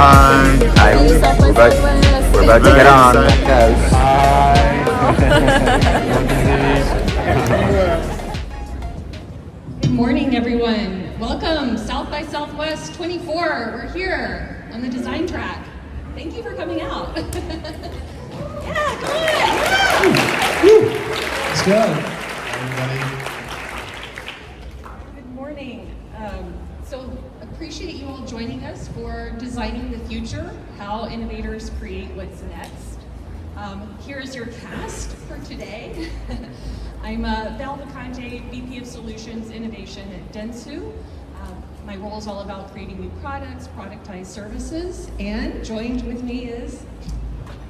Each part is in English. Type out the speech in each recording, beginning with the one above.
on. Hi. We're about to get on. Good morning, everyone. Welcome, South by Southwest 24. We're here on the design track. Thank you for coming out. Yeah, come on. Let's go, everybody. Good morning. So appreciate you all joining us for Designing the Future, How Innovators Create What's Next. Here's your cast for today. I'm Val Vacante, VP of Solutions Innovation at Dentsu. My role is all about creating new products, productized services, and joined with me is...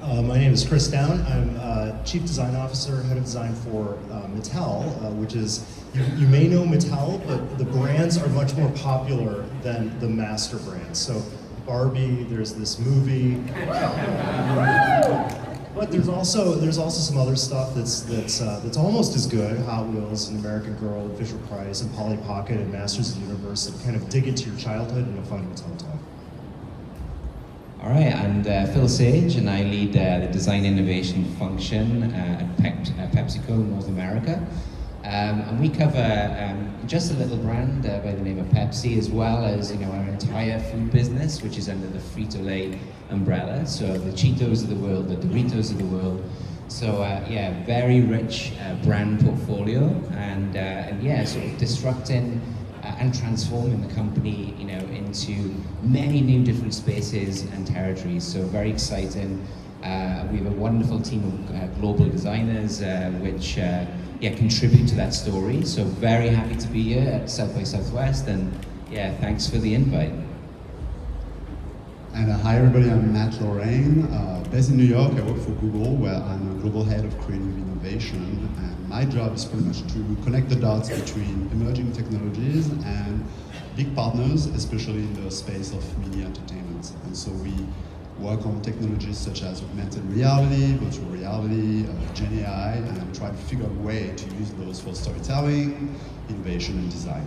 My name is Chris Down. I'm Chief Design Officer, Head of Design for Mattel, which is, you may know Mattel, but the brands are much more popular than the master brands. So Barbie, there's this movie, but there's also some other stuff that's almost as good. Hot Wheels and American Girl and Fisher Price and Polly Pocket and Masters of the Universe that kind of dig into your childhood and you'll find Mattel toy. All right, I'm Phil Sage, and I lead the design innovation function at PepsiCo North America. And we cover just a little brand by the name of Pepsi, as well as our entire food business, which is under the Frito-Lay umbrella. So the Cheetos of the world, the Doritos of the world. So yeah, very rich brand portfolio, and yeah, sort of disrupting and transforming the company, into many new different spaces and territories. So very exciting. We have a wonderful team of global designers, which contribute to that story. So very happy to be here at South by Southwest, and yeah, thanks for the invite. And hi everybody, I'm Matt Lorrain, based in New York. I work for Google, where I'm a global head of creative innovation, and my job is pretty much to connect the dots between emerging technologies and big partners, especially in the space of media entertainment. And so we work on technologies such as augmented reality, virtual reality, Gen AI, and try to figure out a way to use those for storytelling, innovation, and design.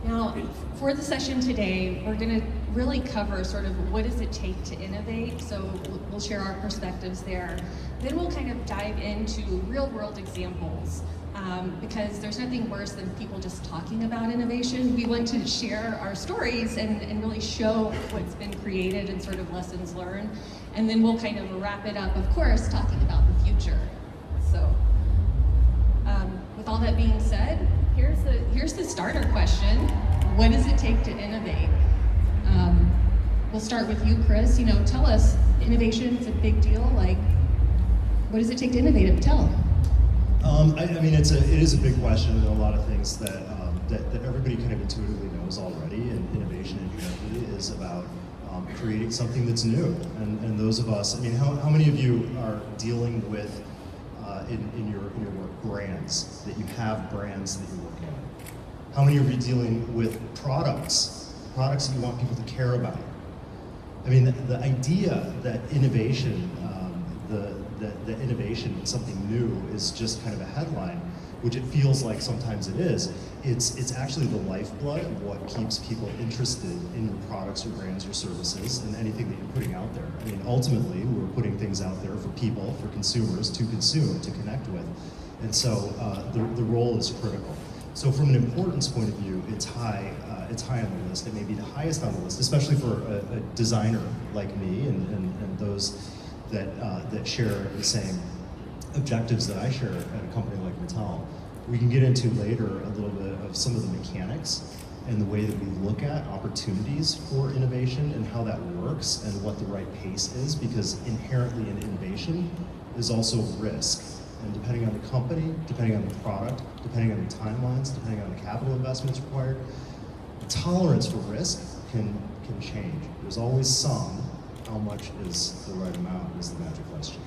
Now, for the session today, we're going to really cover sort of what does it take to innovate. So we'll share our perspectives there. Then we'll kind of dive into real-world examples, because there's nothing worse than people just talking about innovation. We want to share our stories and really show what's been created and sort of lessons learned. And then we'll kind of wrap it up, of course, talking about the future. So with all that being said, here's the starter question. What does it take to innovate? We'll start with you, Chris. Tell us, innovation is a big deal. Like, what does it take to innovate at Mattel? I mean, it is a big question, and a lot of things that everybody kind of intuitively knows already. And innovation inherently is about creating something that's new. And those of us, I mean, how many of you are dealing with in your work brands, that you have brands that you're working on? How many of you are dealing with products that you want people to care about? I mean, the idea that innovation, that innovation is something new is just kind of a headline, which it feels like sometimes it is. It's actually the lifeblood of what keeps people interested in your products, your brands, your services, and anything that you're putting out there. I mean, ultimately, we're putting things out there for people, for consumers to consume, to connect with. And so the role is critical. So from an importance point of view, it's high on the list. It may be the highest on the list, especially for a designer like me and those that share the same objectives that I share at a company like Mattel. We can get into later a little bit of some of the mechanics and the way that we look at opportunities for innovation and how that works and what the right pace is, because inherently in innovation is also risk. And depending on the company, depending on the product, depending on the timelines, depending on the capital investments required, the tolerance for risk can change. There's always some. How much is the right amount is the magic question.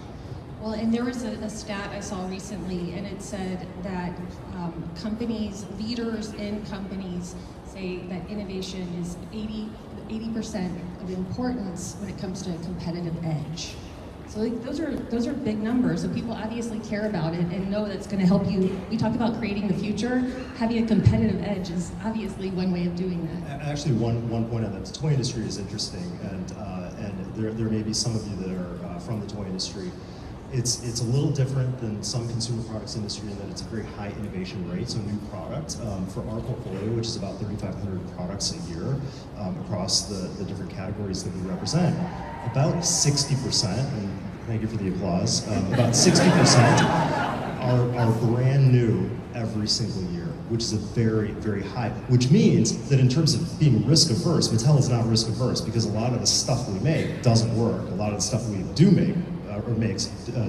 Well, and there was a stat I saw recently, and it said that leaders in companies say that innovation is 80% of importance when it comes to a competitive edge. So like, those are big numbers. So people obviously care about it and know that's going to help you. We talk about creating the future. Having a competitive edge is obviously one way of doing that. Actually, one point on that, the toy industry is interesting, and there may be some of you that are from the toy industry. It's a little different than some consumer products industry in that it's a very high innovation rate, so new product. For our portfolio, which is about 3,500 products a year across the different categories that we represent, about 60%, and thank you for the applause, about 60% are brand new every single year, which is a very, very high, which means that in terms of being risk averse, Mattel is not risk averse because a lot of the stuff we make doesn't work. A lot of the stuff we do make or makes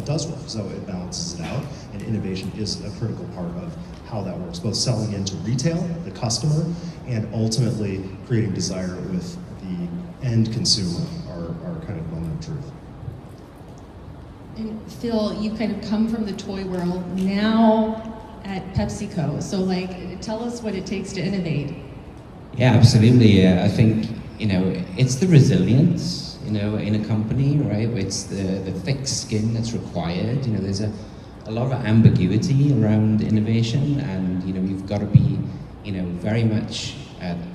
does work, so it balances it out, and innovation is a critical part of how that works, both selling into retail, the customer, and ultimately creating desire with the end consumer are kind of moment of truth. And Phil, you kind of come from the toy world now at PepsiCo, so like, tell us what it takes to innovate. Yeah, absolutely. I think, it's the resilience, in a company, right? It's the thick skin that's required. There's a lot of ambiguity around innovation, and, you've got to be, very much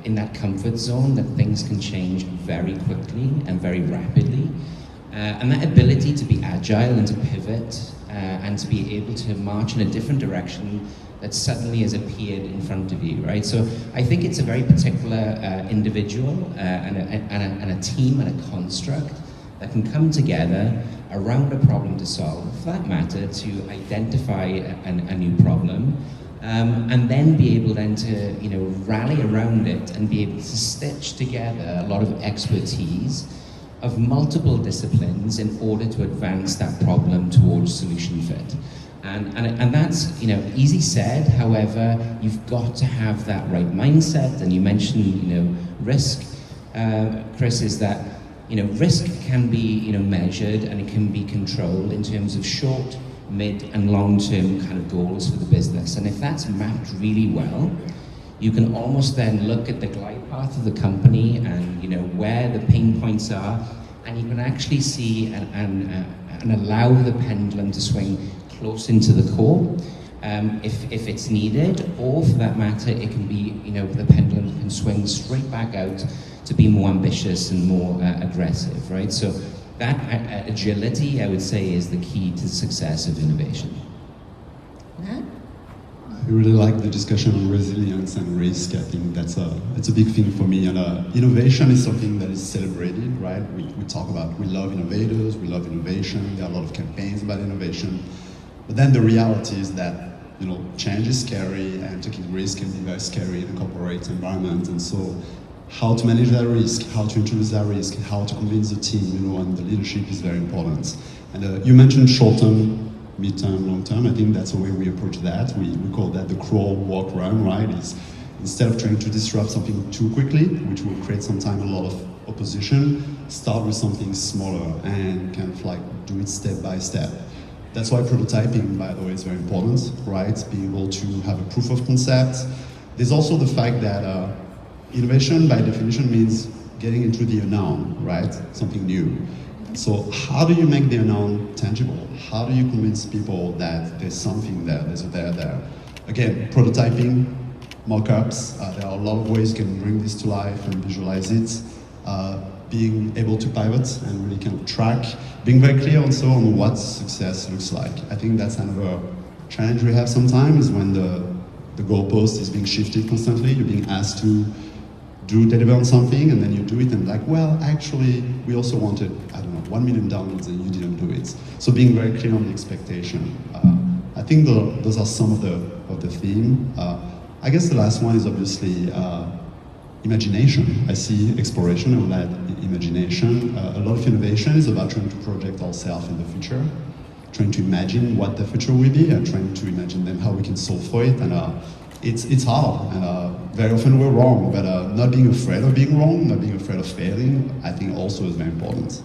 in that comfort zone that things can change very quickly and very rapidly. And that ability to be agile and to pivot and to be able to march in a different direction that suddenly has appeared in front of you, right? So I think it's a very particular individual and a team and a construct that can come together around a problem to solve, for that matter, to identify a new problem, and then be able then to rally around it and be able to stitch together a lot of expertise of multiple disciplines in order to advance that problem towards solution fit. And that's easy said. However, you've got to have that right mindset. And you mentioned risk, Chris, is that risk can be measured and it can be controlled in terms of short, mid, and long-term kind of goals for the business. And if that's mapped really well, you can almost then look at the glide path of the company and where the pain points are, and you can actually see and allow the pendulum to swing close into the core if it's needed, or for that matter, it can be the pendulum can swing straight back out to be more ambitious and more aggressive, right? So that agility, I would say, is the key to the success of innovation. Matt? I really like the discussion on resilience and risk. I think that's a big thing for me. And innovation is something that is celebrated, right? We talk about, we love innovators, we love innovation. There are a lot of campaigns about innovation. But then the reality is that change is scary, and taking risk can be very scary in a corporate environment. And so, how to manage that risk, how to introduce that risk, how to convince the team, and the leadership is very important. And you mentioned short-term, mid-term, long-term. I think that's the way we approach that. We call that the crawl, walk, run, right? Is instead of trying to disrupt something too quickly, which will create sometimes a lot of opposition, start with something smaller and kind of like do it step by step. That's why prototyping, by the way, is very important, right? Being able to have a proof of concept. There's also the fact that innovation, by definition, means getting into the unknown, right? Something new. So how do you make the unknown tangible? How do you convince people that there's something there, there's a there? Again, prototyping, mock-ups, there are a lot of ways you can bring this to life and visualize it. Being able to pivot and really kind of track, being very clear also on what success looks like. I think that's another challenge we have sometimes when the goalpost is being shifted constantly. You're being asked to deliver on something, and then you do it, and like, well, actually, we also wanted, 1 million downloads, and you didn't do it. So being very clear on the expectation. I think those are some of the theme. I guess the last one is obviously imagination. I see exploration, I will add imagination. A lot of innovation is about trying to project ourselves in the future, trying to imagine what the future will be, and trying to imagine then how we can solve for it. And it's hard, and very often we're wrong, but not being afraid of being wrong, not being afraid of failing, I think also is very important.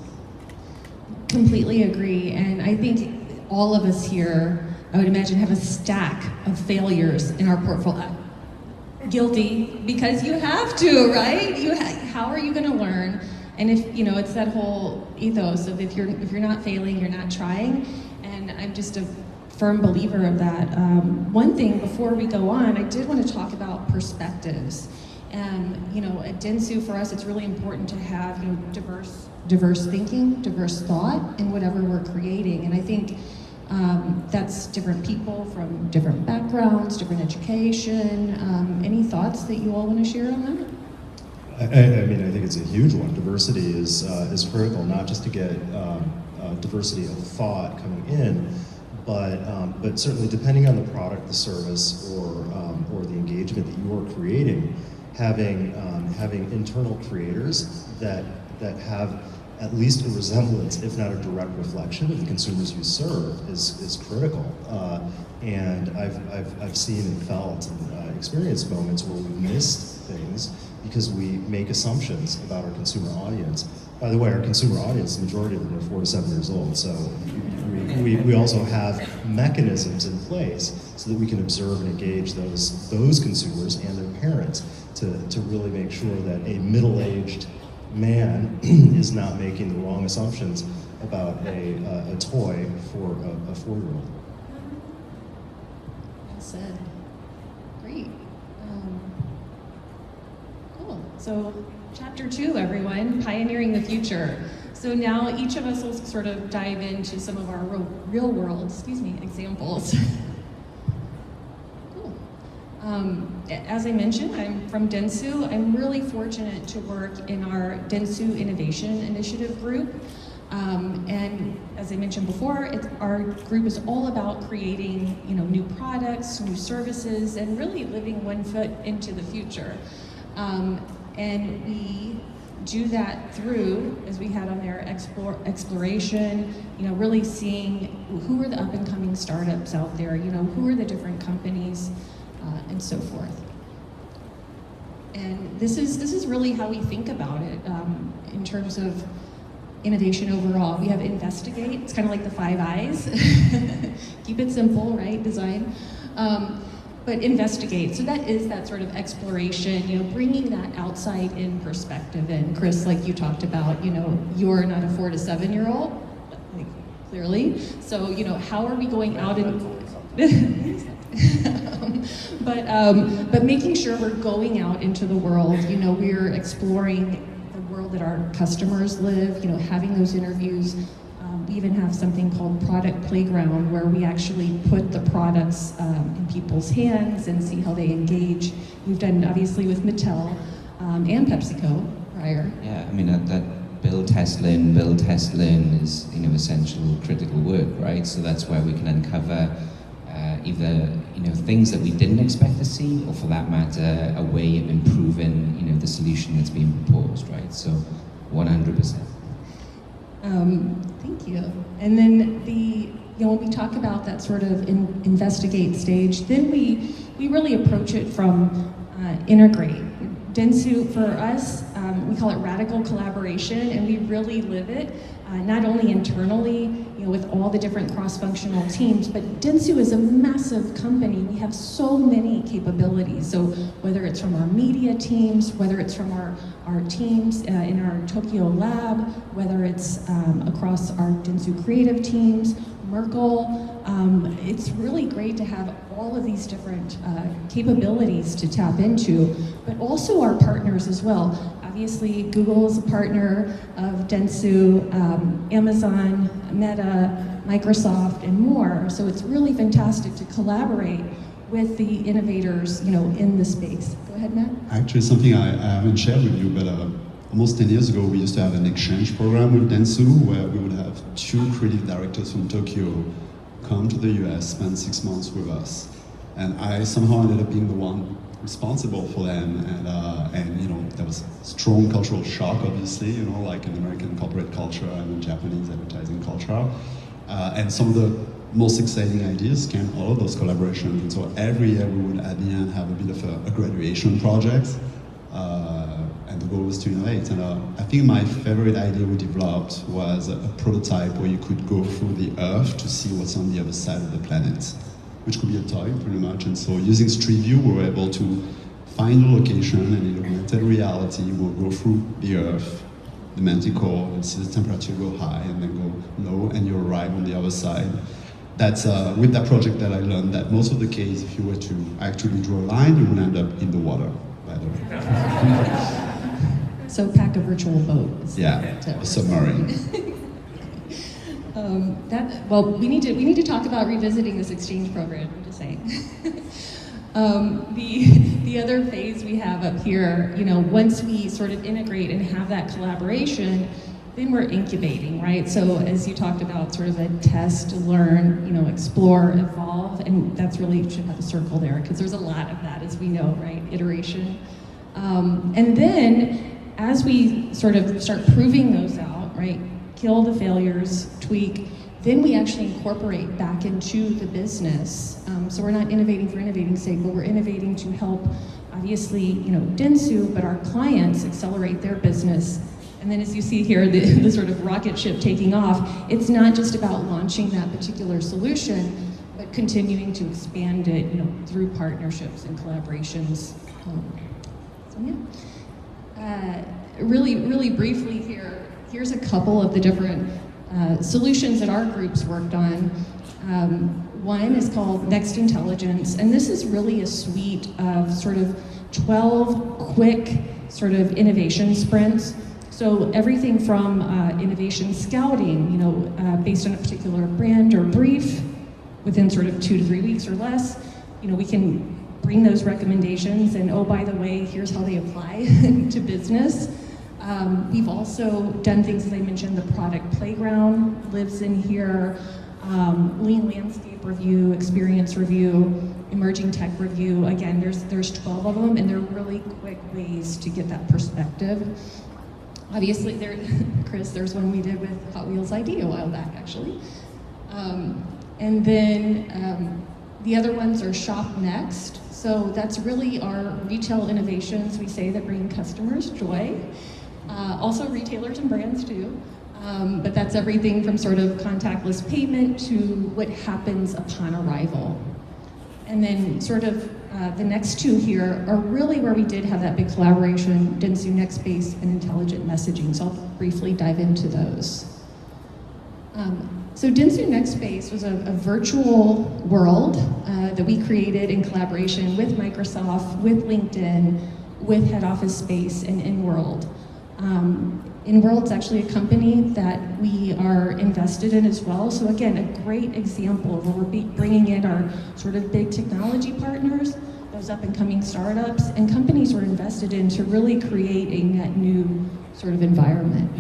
Completely agree, and I think all of us here, I would imagine, have a stack of failures in our portfolio. Guilty, because you have to, right? How are you going to learn? And if, you know, it's that whole ethos of if you're not failing, you're not trying. And I'm just a firm believer of that. One thing before we go on, I did want to talk about perspectives. You know, at Dentsu, for us, it's really important to have, you know, diverse thinking, diverse thought in whatever we're creating. And I think that's different people from different backgrounds, different education. Any thoughts that you all want to share on that? I mean, I think it's a huge one. Diversity is critical, not just to get diversity of thought coming in, but certainly depending on the product, the service, or the engagement that you are creating, having internal creators that have at least a resemblance, if not a direct reflection of the consumers you serve, is critical. And I've seen and felt and experienced moments where we've missed things because we make assumptions about our consumer audience. By the way, our consumer audience, the majority of them are 4 to 7 years old, so we also have mechanisms in place so that we can observe and engage those consumers and their parents to really make sure that a middle-aged man is not making the wrong assumptions about a toy for a 4-year-old. Well said. Great. Cool. So, chapter 2, everyone, pioneering the future. So now each of us will sort of dive into some of our real-world, examples. Cool. As I mentioned, I'm from Dentsu. I'm really fortunate to work in our Dentsu Innovation Initiative group. And as I mentioned before, our group is all about creating, you know, new products, new services, and really living one foot into the future. And we do that through, as we had on there, exploration, you know, really seeing who are the up-and-coming startups out there, you know, who are the different companies, and so forth. And this is really how we think about it in terms of innovation overall. We have investigate, it's kind of like the 5 eyes. Keep it simple, right, design. But investigate, so that is that sort of exploration, you know, bringing that outside in perspective in. Chris, like you talked about, you know, you're not a 4 to 7 year old, like, clearly. So, you know, how are we going out and but making sure we're going out into the world, you know, we're exploring the world that our customers live, you know, having those interviews. We even have something called Product Playground, where we actually put the products in people's hands and see how they engage. We've done obviously with Mattel and PepsiCo prior. Yeah, I mean that build, test, learn is, you know, essential critical work, right? So that's where we can uncover either, you know, things that we didn't expect to see, or for that matter, a way of improving, you know, the solution that's being proposed, right? So 100%. Thank you. And then you know, when we talk about that sort of investigate stage, then we really approach it from integrate. Dentsu, for us, we call it radical collaboration, and we really live it, not only internally, you know, with all the different cross-functional teams, but Dentsu is a massive company. We have so many capabilities. So whether it's from our media teams, whether it's from our teams in our Tokyo lab, whether it's across our Dentsu creative teams, Merkle, it's really great to have all of these different capabilities to tap into, but also our partners as well. Obviously, Google is a partner of Dentsu, Amazon, Meta, Microsoft, and more. So it's really fantastic to collaborate with the innovators, you know, in the space. Go ahead, Matt. Actually, something I haven't shared with you, but almost 10 years ago, we used to have an exchange program with Dentsu, where we would have 2 creative directors from Tokyo come to the US, spend 6 months with us. And I somehow ended up being the one responsible for them, and you know, there was a strong cultural shock, obviously, you know, like an American corporate culture and a Japanese advertising culture. And some of the most exciting ideas came out of those collaborations. And so every year we would at the end have a bit of a graduation project, and the goal was to innovate. And I think my favorite idea we developed was a prototype where you could go through the Earth to see what's on the other side of the planet, which could be a toy, pretty much. And so using Street View, we were able to find a location, and in augmented reality, we'll go through the Earth, the manticore, and see the temperature go high and then go low, and you arrive on the other side. That's with that project that I learned that most of the case, if you were to actually draw a line, you would end up in the water, by the way. So pack a virtual boat. Yeah, a submarine. We need to talk about revisiting this exchange program. I'm just saying. The other phase we have up here, once we sort of integrate and have that collaboration, then we're incubating, right? So as you talked about, sort of a test, learn, explore, evolve, and that's really should have a circle there because there's a lot of that, as we know, right? Iteration, and then as we sort of start proving those out, right? Kill the failures, tweak. Then we actually incorporate back into the business. So we're not innovating for innovating's sake, but we're innovating to help, obviously, Dentsu, but our clients accelerate their business. And then as you see here, the sort of rocket ship taking off, it's not just about launching that particular solution, but continuing to expand it, through partnerships and collaborations. Really briefly here, here's a couple of the different solutions that our groups worked on. One is called Next Intelligence, and this is really a suite of sort of 12 quick sort of innovation sprints. So everything from innovation scouting, based on a particular brand or brief, within sort of 2 to 3 weeks or less, we can bring those recommendations and, oh, by the way, here's how they apply to business. We've also done things, as I mentioned, the product playground lives in here, lean landscape review, experience review, emerging tech review. Again, there's 12 of them, and they're really quick ways to get that perspective. Obviously, Chris, there's one we did with Hot Wheels ID a while back, actually. And then the other ones are Shop Next. So that's really our retail innovations, we say, that bring customers joy. Also retailers and brands too. But that's everything from sort of contactless payment to what happens upon arrival. And then sort of the next two here are really where we did have that big collaboration, Dentsu Nextbase and Intelligent Messaging. So I'll briefly dive into those. So Dentsu Nextbase was a virtual world that we created in collaboration with Microsoft, with LinkedIn, with Head Office Space, and InWorld. InWorld's actually a company that we are invested in as well. So again, a great example of where we're bringing in our sort of big technology partners, those up and coming startups, and companies we're invested in to really create a net new sort of environment.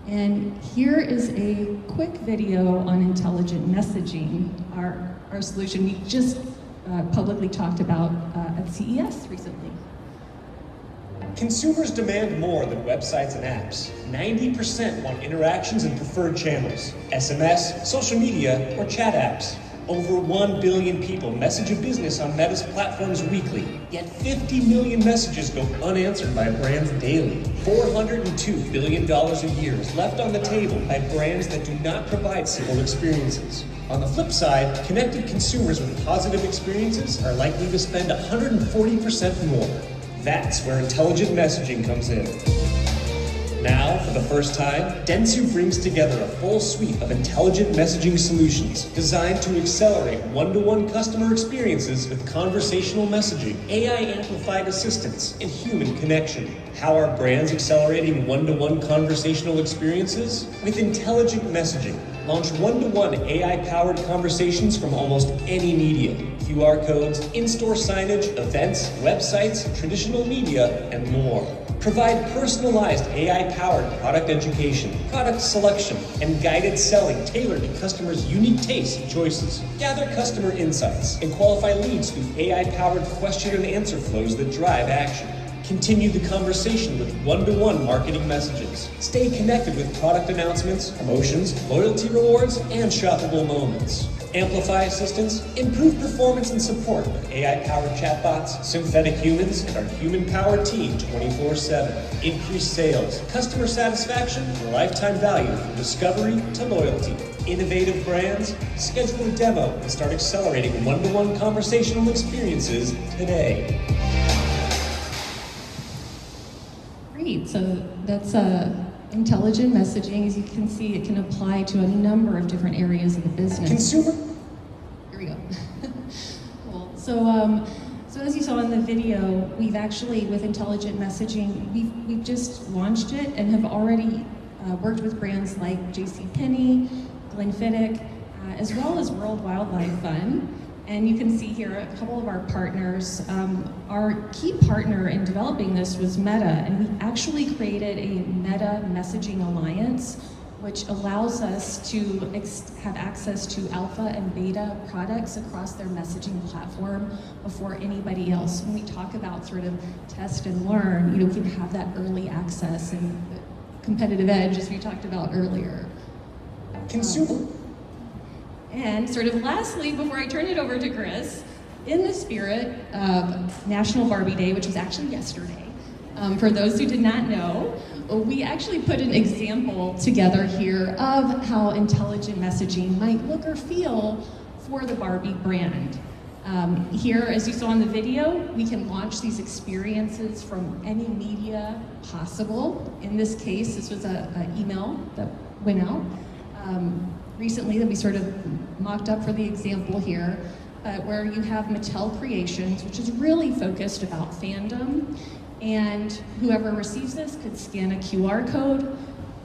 And here is a quick video on intelligent messaging, our solution we just publicly talked about at CES recently. Consumers demand more than websites and apps. 90% want interactions in preferred channels, SMS, social media, or chat apps. Over 1 billion people message a business on Meta's platforms weekly, yet 50 million messages go unanswered by brands daily. $402 billion a year is left on the table by brands that do not provide simple experiences. On the flip side, connected consumers with positive experiences are likely to spend 140% more. That's where intelligent messaging comes in. Now, for the first time, Dentsu brings together a full suite of intelligent messaging solutions designed to accelerate one-to-one customer experiences with conversational messaging, AI-amplified assistance, and human connection. How are brands accelerating one-to-one conversational experiences? With intelligent messaging. Launch one-to-one AI-powered conversations from almost any media. QR codes, in-store signage, events, websites, traditional media, and more. Provide personalized AI-powered product education, product selection, and guided selling tailored to customers' unique tastes and choices. Gather customer insights and qualify leads through AI-powered question and answer flows that drive action. Continue the conversation with one-to-one marketing messages. Stay connected with product announcements, promotions, loyalty rewards, and shoppable moments. Amplify assistance, improve performance and support with AI-powered chatbots, synthetic humans, and our human-powered team 24/7. Increase sales, customer satisfaction, and lifetime value from discovery to loyalty. Innovative brands, schedule a demo and start accelerating one-to-one conversational experiences today. Great, so that's intelligent messaging. As you can see, it can apply to a number of different areas of the business. Consumer. Here we go. Cool. So as you saw in the video, we've actually, with intelligent messaging, we've just launched it and have already worked with brands like JCPenney, Glenfiddich, as well as World Wildlife Fund. And you can see here a couple of our partners. Our key partner in developing this was Meta, and we actually created a Meta Messaging Alliance, which allows us to have access to alpha and beta products across their messaging platform before anybody else. When we talk about sort of test and learn, we can have that early access and competitive edge, as we talked about earlier. Consumer. And sort of lastly, before I turn it over to Chris, in the spirit of National Barbie Day, which was actually yesterday, for those who did not know, we actually put an example together here of how intelligent messaging might look or feel for the Barbie brand. Here, as you saw in the video, we can launch these experiences from any media possible. In this case, this was an email that went out recently that we sort of mocked up for the example here, where you have Mattel Creations, which is really focused about fandom, and whoever receives this could scan a QR code,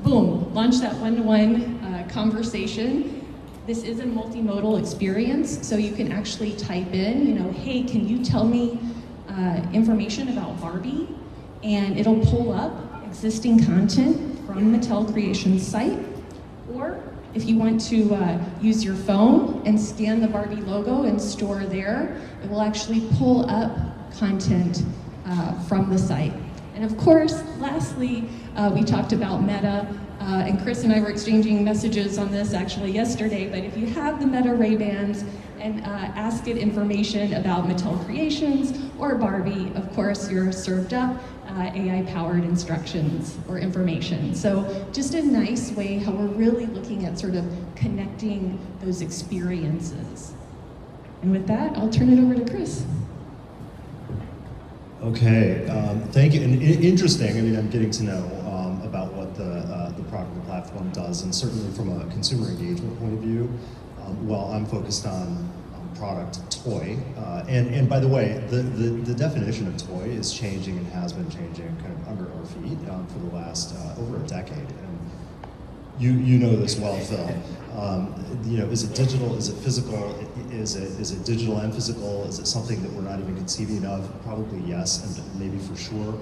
boom, launch that one-to-one conversation. This is a multimodal experience, so you can actually type in, hey, can you tell me information about Barbie? And it'll pull up existing content from Mattel Creations site. Or if you want to use your phone and scan the Barbie logo and store there, it will actually pull up content from the site. And of course, lastly, we talked about Meta, and Chris and I were exchanging messages on this actually yesterday, but if you have the Meta Ray-Bans and ask it information about Mattel Creations or Barbie, of course, you're served up AI-powered instructions or information. So just a nice way how we're really looking at sort of connecting those experiences. And with that, I'll turn it over to Chris. Okay, thank you. And interesting, I'm getting to know about what the product and platform does, and certainly from a consumer engagement point of view, while I'm focused on product toy. And by the way, the definition of toy is changing and has been changing kind of under our feet for the last over a decade. And you know this well, Phil. Is it digital? Is it physical? Is it digital and physical? Is it something that we're not even conceiving of? Probably yes, and maybe for sure.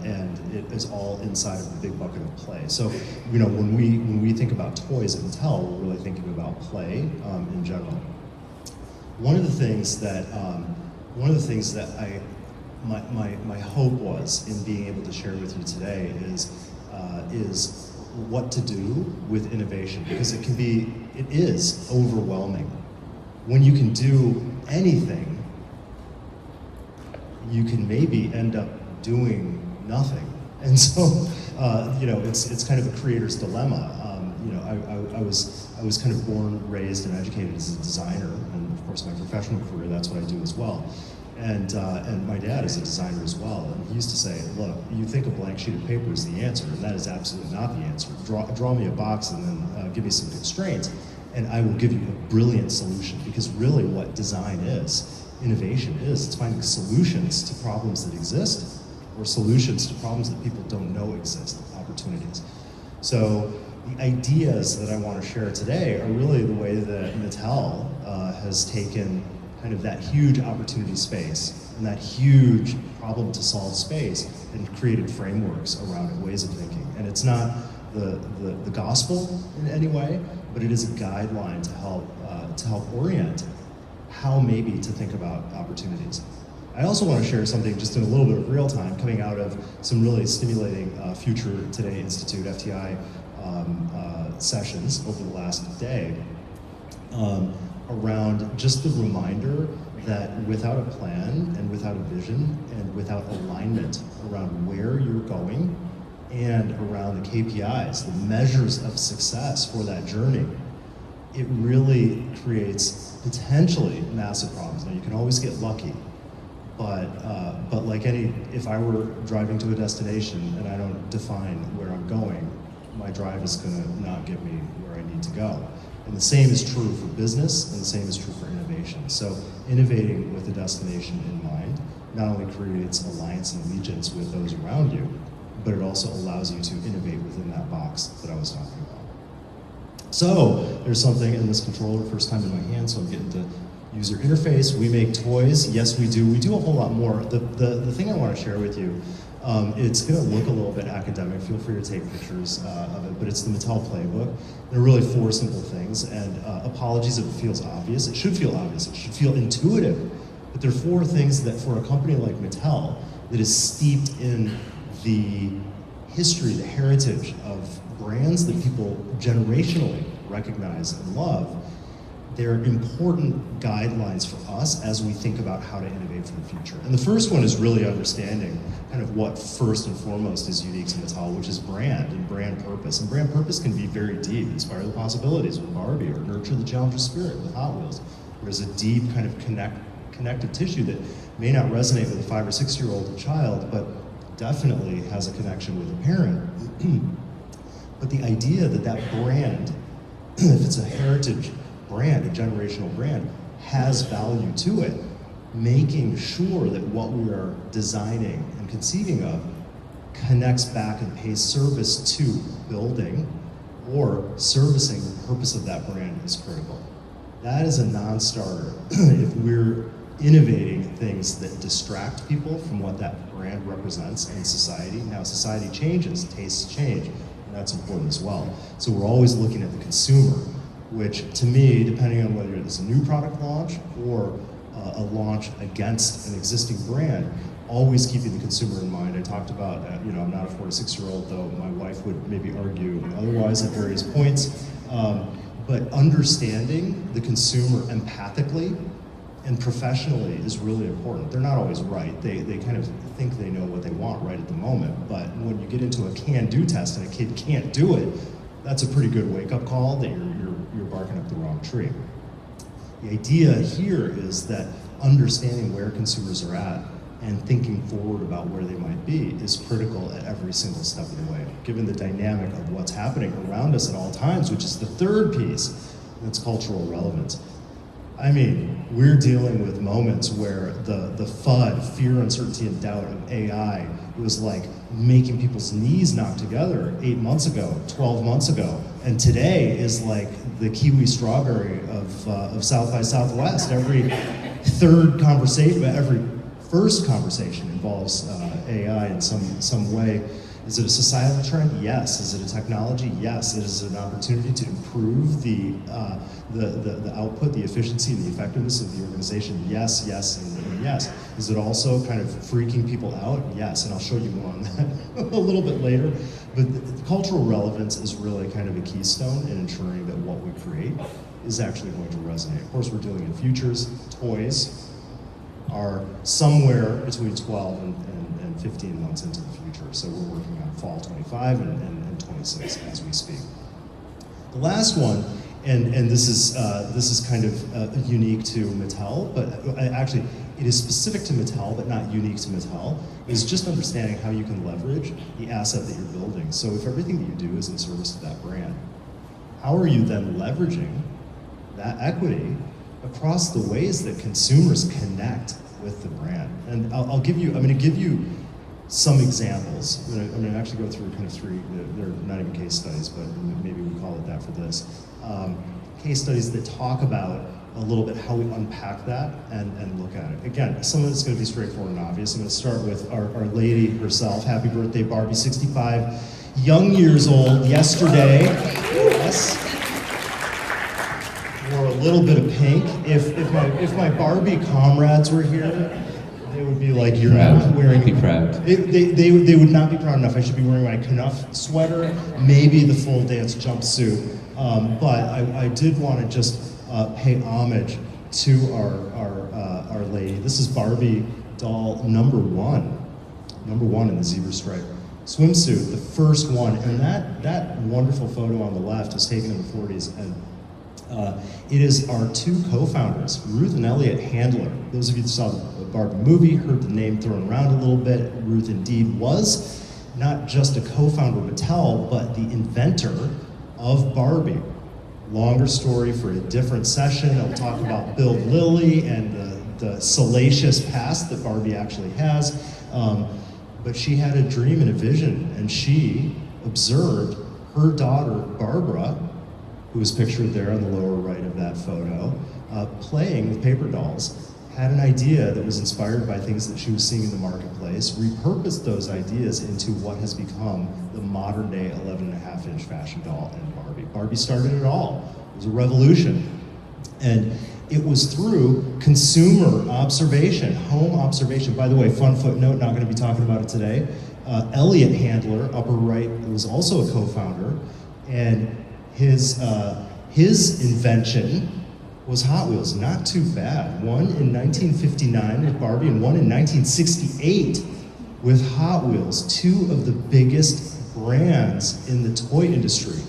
And it is all inside of the big bucket of play. So, when we think about toys at Mattel, we're really thinking about play in general. One of the things that my hope was in being able to share with you today is what to do with innovation, because it is overwhelming. When you can do anything, you can maybe end up doing nothing. And so, it's kind of a creator's dilemma. I was kind of born, raised, and educated as a designer, and of course my professional career, that's what I do as well. And my dad is a designer as well, and he used to say, look, you think a blank sheet of paper is the answer, and that is absolutely not the answer. Draw me a box and then give me some constraints, and I will give you a brilliant solution, because really what design is, innovation is, it's finding solutions to problems that exist, or solutions to problems that people don't know exist, opportunities. So the ideas that I want to share today are really the way that Mattel has taken kind of that huge opportunity space and that huge problem to solve space and created frameworks around it, ways of thinking. And it's not the gospel in any way, but it is a guideline to help orient how maybe to think about opportunities. I also want to share something just in a little bit of real time coming out of some really stimulating Future Today Institute, FTI, sessions over the last day around just the reminder that without a plan and without a vision and without alignment around where you're going and around the KPIs, the measures of success for that journey, it really creates potentially massive problems. Now, you can always get lucky, but like if I were driving to a destination and I don't define where I'm going, my drive is going to not get me where I need to go. And the same is true for business, and the same is true for innovation. So innovating with a destination in mind not only creates alliance and allegiance with those around you, but it also allows you to innovate within that box that I was talking about. So there's something in this controller, first time in my hand, so I'm getting to user interface. We make toys. Yes, we do. We do a whole lot more. The thing I want to share with you, it's going to look a little bit academic. Feel free to take pictures of it, but it's the Mattel playbook. There are really 4 simple things, and apologies if it feels obvious. It should feel obvious. It should feel intuitive. But there are 4 things that for a company like Mattel that is steeped in the history, the heritage of brands that people generationally recognize and love, they're important guidelines for us as we think about how to innovate for the future. And the first one is really understanding kind of what first and foremost is unique to Mattel, which is brand and brand purpose. And brand purpose can be very deep, inspire the possibilities with Barbie, or nurture the challenge of spirit with Hot Wheels. There's a deep kind of connective tissue that may not resonate with a 5 or 6 year old child, but definitely has a connection with a parent. But the idea that that brand, if it's a heritage brand, a generational brand, has value to it, making sure that what we are designing and conceiving of connects back and pays service to building or servicing the purpose of that brand is critical. That is a non-starter if we're innovating things that distract people from what that brand represents in society. Now society changes, tastes change, and that's important as well. So we're always looking at the consumer, which to me, depending on whether it's a new product launch or a launch against an existing brand, always keeping the consumer in mind. I talked about, I'm not a 4 to 6 year old, though my wife would maybe argue otherwise at various points. But understanding the consumer empathically and professionally is really important. They're not always right. They kind of think they know what they want right at the moment. But when you get into a can-do test and a kid can't do it, that's a pretty good wake-up call that you're barking up the wrong tree. The idea here is that understanding where consumers are at and thinking forward about where they might be is critical at every single step of the way, given the dynamic of what's happening around us at all times, which is the third piece, that's cultural relevance. I mean, we're dealing with moments where the FUD, fear, uncertainty, and doubt of AI, was like making people's knees knock together 8 months ago, 12 months ago. And today is like the kiwi strawberry of South by Southwest. Every third conversation, every first conversation involves AI in some way. Is it a societal trend? Yes. Is it a technology? Yes. Is it an opportunity to improve the output, the efficiency, and the effectiveness of the organization? Yes, yes, and yes. Is it also kind of freaking people out? Yes, and I'll show you more on that a little bit later. But the cultural relevance is really kind of a keystone in ensuring that what we create is actually going to resonate. Of course, we're dealing in futures. Toys are somewhere between 12 and 15 months into the future. So we're working on fall 25 and 26 as we speak. The last one, and this is kind of unique to Mattel, but actually it is specific to Mattel, but not unique to Mattel, is just understanding how you can leverage the asset that you're building. So if everything that you do is in service to that brand, how are you then leveraging that equity across the ways that consumers connect with the brand? And I'm going to give you some examples. I'm going to actually go through kind of 3, they're not even case studies, but maybe we call it that for this. Case studies that talk about a little bit how we unpack that and look at it. Again, some of it's going to be straightforward and obvious. I'm going to start with our lady herself. Happy birthday, Barbie, 65 young years old yesterday. Yes. Wore a little bit of pink. If my Barbie comrades were here, they would be like, "You're not wearing." Be proud. They would not be proud enough. I should be wearing my Knuff sweater, maybe the full dance jumpsuit. But I did want to just pay homage to our lady. This is Barbie doll number one in the zebra stripe swimsuit, the first one. And that wonderful photo on the left was taken in the 40s. And it is our 2 co-founders, Ruth and Elliot Handler. Those of you that saw the Barbie movie, heard the name thrown around a little bit. Ruth indeed was not just a co-founder of Mattel, but the inventor of Barbie. Longer story for a different session. I'll talk about Bill Lilly and the salacious past that Barbie actually has. But she had a dream and a vision, and she observed her daughter, Barbara, who is pictured there on the lower right of that photo, playing with paper dolls, had an idea that was inspired by things that she was seeing in the marketplace, repurposed those ideas into what has become the modern day 11.5-inch fashion doll and Barbie. Barbie started it all. It was a revolution. And it was through consumer observation, home observation. By the way, fun footnote, not going to be talking about it today. Elliot Handler, upper right, was also a co-founder, and his invention was Hot Wheels. Not too bad. One in 1959 with Barbie, and one in 1968 with Hot Wheels. Two of the biggest brands in the toy industry.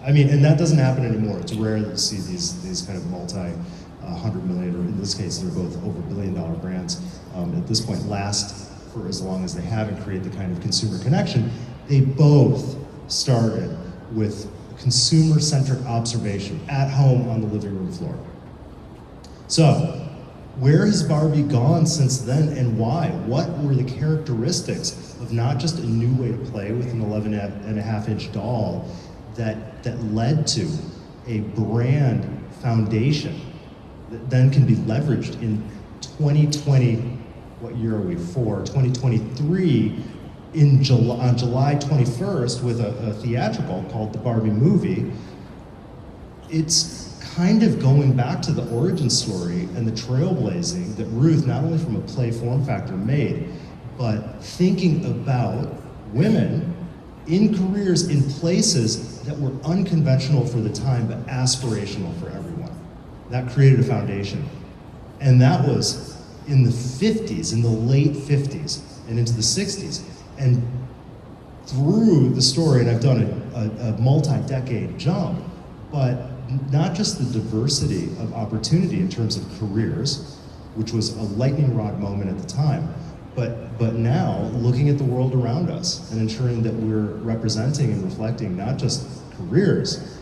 I mean, and that doesn't happen anymore. It's rare to see these kind of multi-100 million, or in this case, they're both over billion-dollar brands. At this point, last for as long as they have and create the kind of consumer connection. They both started with consumer-centric observation at home on the living room floor. So, where has Barbie gone since then, and why? What were the characteristics of not just a new way to play with an 11.5-inch doll that led to a brand foundation that then can be leveraged in 2020, what year are we for? 2023, on July 21st with a theatrical called The Barbie Movie. It's kind of going back to the origin story and the trailblazing that Ruth, not only from a play form factor, made, but thinking about women in careers in places that were unconventional for the time, but aspirational for everyone. That created a foundation. And that was in the 50s, in the late 50s, and into the 60s. And through the story, and I've done a multi-decade jump, but not just the diversity of opportunity in terms of careers, which was a lightning rod moment at the time, but now looking at the world around us and ensuring that we're representing and reflecting not just careers,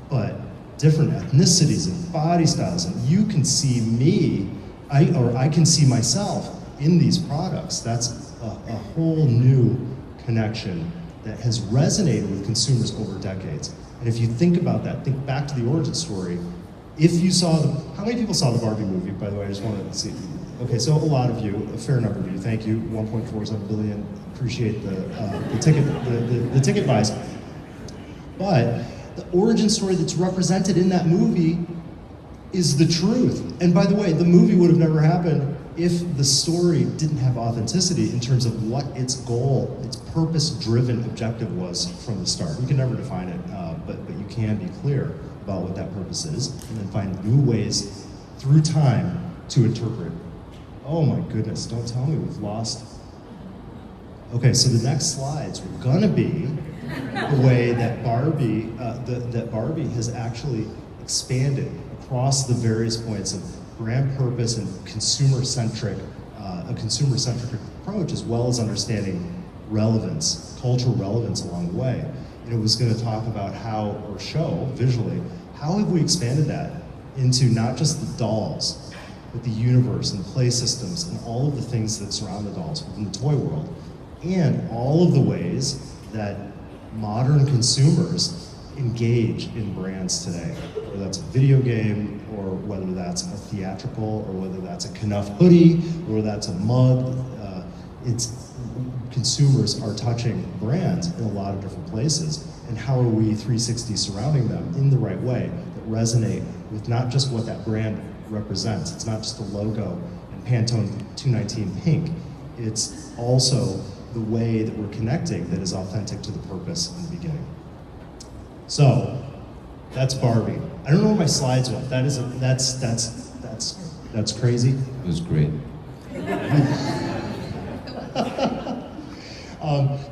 but different ethnicities and body styles. And you can see me, I can see myself in these products. That's a whole new connection that has resonated with consumers over decades. And if you think about that, think back to the origin story. If you saw how many people saw the Barbie movie, by the way? I just wanted to see. Okay, so a lot of you, a fair number of you, thank you, 1.47 billion, appreciate the ticket buys. But the origin story that's represented in that movie is the truth. And by the way, the movie would have never happened if the story didn't have authenticity in terms of what its goal, its purpose-driven objective was from the start. You can never define it, but you can be clear about what that purpose is, and then find new ways through time to interpret. Oh my goodness, don't tell me we've lost. Okay, so the next slides were gonna be the way that Barbie, that Barbie has actually expanded across the various points of brand purpose and consumer-centric, a consumer-centric approach, as well as understanding relevance, cultural relevance along the way. And it was going to talk about how, or show visually, how have we expanded that into not just the dolls, but the universe and the play systems and all of the things that surround the dolls within the toy world, and all of the ways that modern consumers engage in brands today, whether that's a video game, or whether that's a theatrical, or whether that's a Knuff hoodie, or that's a mug. Consumers are touching brands in a lot of different places, and how are we 360 surrounding them in the right way that resonate with not just what that brand represents. It's not just the logo and Pantone 219 pink. It's also the way that we're connecting that is authentic to the purpose in the beginning. So that's Barbie. I don't know where my slides went. That's crazy. It was great.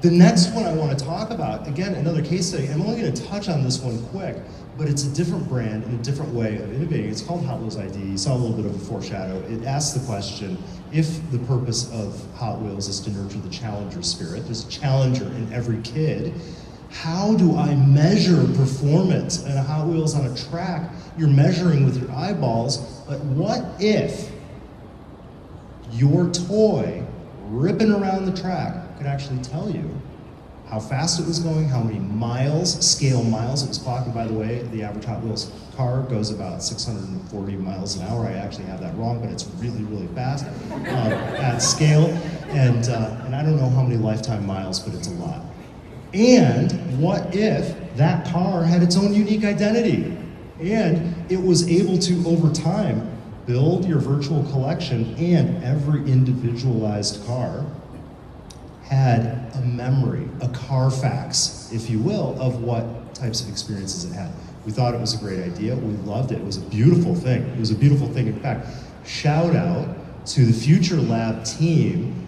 The next one I want to talk about, again, another case study. I'm only going to touch on this one quick, but it's a different brand and a different way of innovating. It's called Hot Wheels ID. You saw a little bit of a foreshadow. It asks the question, if the purpose of Hot Wheels is to nurture the challenger spirit, there's a challenger in every kid, how do I measure performance in a Hot Wheels on a track? You're measuring with your eyeballs, but what if your toy ripping around the track could actually tell you how fast it was going, how many miles, scale miles it was clocking. By the way, the average Hot Wheels car goes about 640 miles an hour. I actually have that wrong, but it's really, really fast at scale. And I don't know how many lifetime miles, but it's a lot. And what if that car had its own unique identity? And it was able to, over time, build your virtual collection, and every individualized car had a memory, a Carfax, if you will, of what types of experiences it had. We thought it was a great idea. We loved it. It was a beautiful thing. It was a beautiful thing. In fact, shout out to the Future Lab team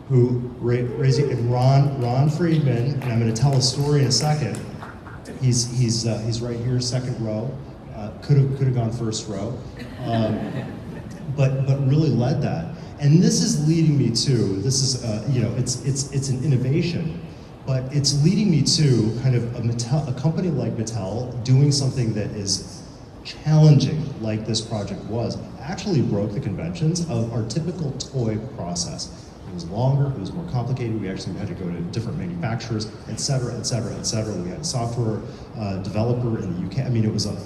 who raising and Ron Friedman, and I'm going to tell a story in a second. He's right here, second row. Could have gone first row, but really led that. And this is leading me to, this is, it's an innovation, but it's leading me to kind of a company like Mattel doing something that is challenging, like this project was, actually broke the conventions of our typical toy process. It was longer, it was more complicated, we actually had to go to different manufacturers, et cetera, et cetera, et cetera. We had a software developer in the UK. I mean, it was a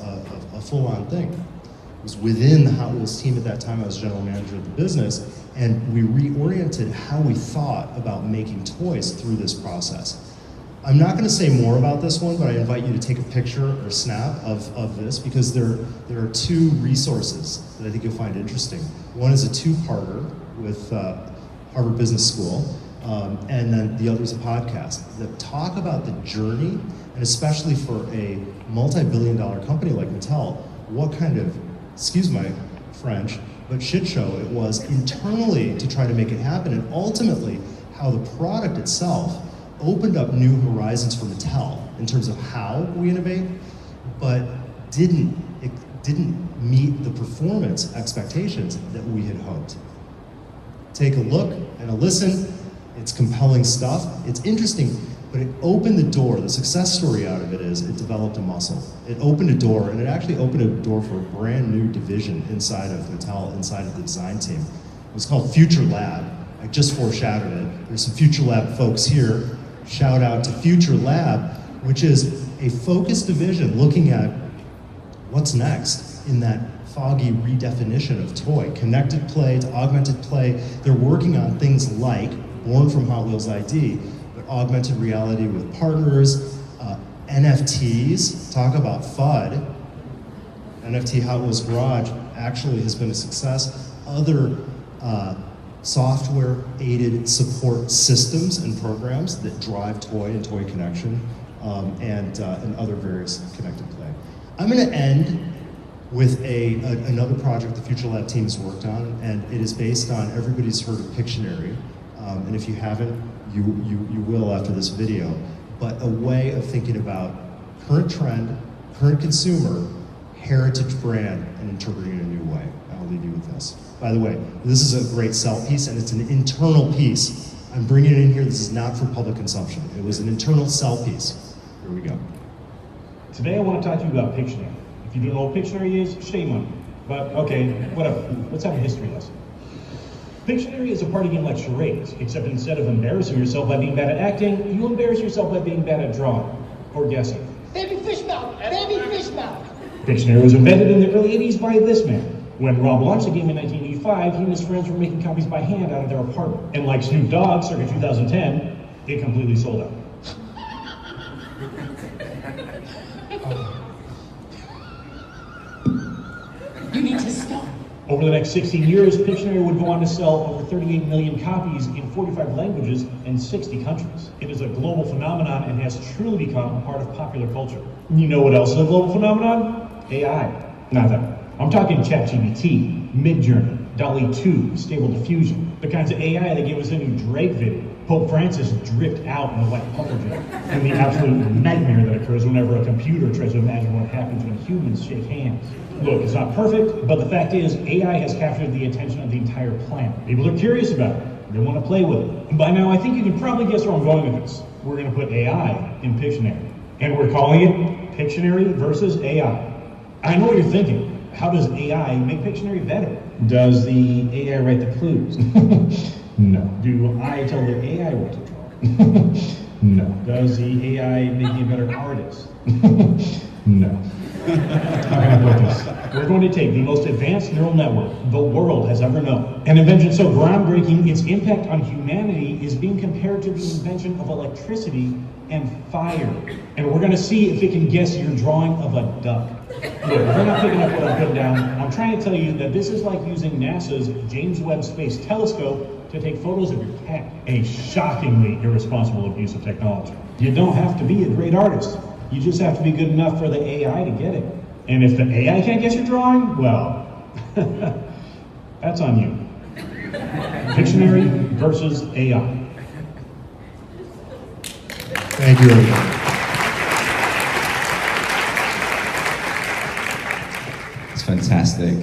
full-on thing. It was within the Hot Wheels team at that time. I was general manager of the business, and we reoriented how we thought about making toys through this process. I'm not going to say more about this one, but I invite you to take a picture or snap of this, because there are two resources that I think you'll find interesting. One is a two-parter with Harvard Business School, and then the other is a podcast that talk about the journey, and especially for a multi-billion-dollar company like Mattel, what kind of, excuse my French, but shit show it was internally to try to make it happen, and ultimately how the product itself opened up new horizons for Mattel in terms of how we innovate, but it didn't meet the performance expectations that we had hoped. Take a look and a listen. It's compelling stuff. It's interesting, but it opened the door. The success story out of it is it developed a muscle. It opened a door, and it actually opened a door for a brand new division inside of Mattel, inside of the design team. It was called Future Lab. I just foreshadowed it. There's some Future Lab folks here. Shout out to Future Lab, which is a focused division looking at what's next in that foggy redefinition of toy. Connected play to augmented play. They're working on things like, born from Hot Wheels ID, but augmented reality with partners, NFTs, talk about FUD. NFT Hot Wheels Garage actually has been a success. Other software-aided support systems and programs that drive toy and toy connection, and other various connected play. I'm going to end with another project the Future Lab team has worked on, and it is based on, everybody's heard of Pictionary, and if you haven't, you will after this video, but a way of thinking about current trend, current consumer, heritage brand, and interpreting it in a new way. I'll leave you with this. By the way, this is a great sell piece, and it's an internal piece. I'm bringing it in here. This is not for public consumption. It was an internal sell piece. Here we go. Today I want to talk to you about Pictionary. If you don't know what Pictionary is, shame on you. But okay, whatever. Let's have a history lesson. Pictionary is a party game like charades, except instead of embarrassing yourself by being bad at acting, you embarrass yourself by being bad at drawing or guessing. Baby fish mouth! Baby fish mouth! Pictionary was invented in the early 80s by this man. When Rob launched the game in 1985, he and his friends were making copies by hand out of their apartment. And like Snoop Dogg, circa 2010, it completely sold out. You need to stop. Over the next 16 years, Pictionary would go on to sell over 38 million copies in 45 languages and 60 countries. It is a global phenomenon and has truly become a part of popular culture. You know what else is a global phenomenon? AI. Not that. I'm talking ChatGPT, Midjourney, DALL-E 2, Stable Diffusion, the kinds of AI that gave us a new Drake video. Pope Francis dripped out in the white puddle gel, and the absolute nightmare that occurs whenever a computer tries to imagine what happens when humans shake hands. Look, it's not perfect, but the fact is, AI has captured the attention of the entire planet. People are curious about it. They want to play with it. And by now, I think you can probably guess where I'm going with this. We're going to put AI in Pictionary. And we're calling it Pictionary versus AI. I know what you're thinking. How does AI make Pictionary better? Does the AI write the clues? No. Do I tell the AI what to draw? No. Does the AI make me a better artist? No. How can I put this? We're going to take the most advanced neural network the world has ever known, an invention so groundbreaking its impact on humanity is being compared to the invention of electricity and fire. And we're going to see if it can guess your drawing of a duck. Look, if you're not picking up what I'm putting down, I'm trying to tell you that this is like using NASA's James Webb Space Telescope to take photos of your cat. A shockingly irresponsible abuse of technology. You don't have to be a great artist. You just have to be good enough for the AI to get it. And if the AI can't guess your drawing, well, that's on you. Pictionary versus AI. Thank you, everyone. It's fantastic.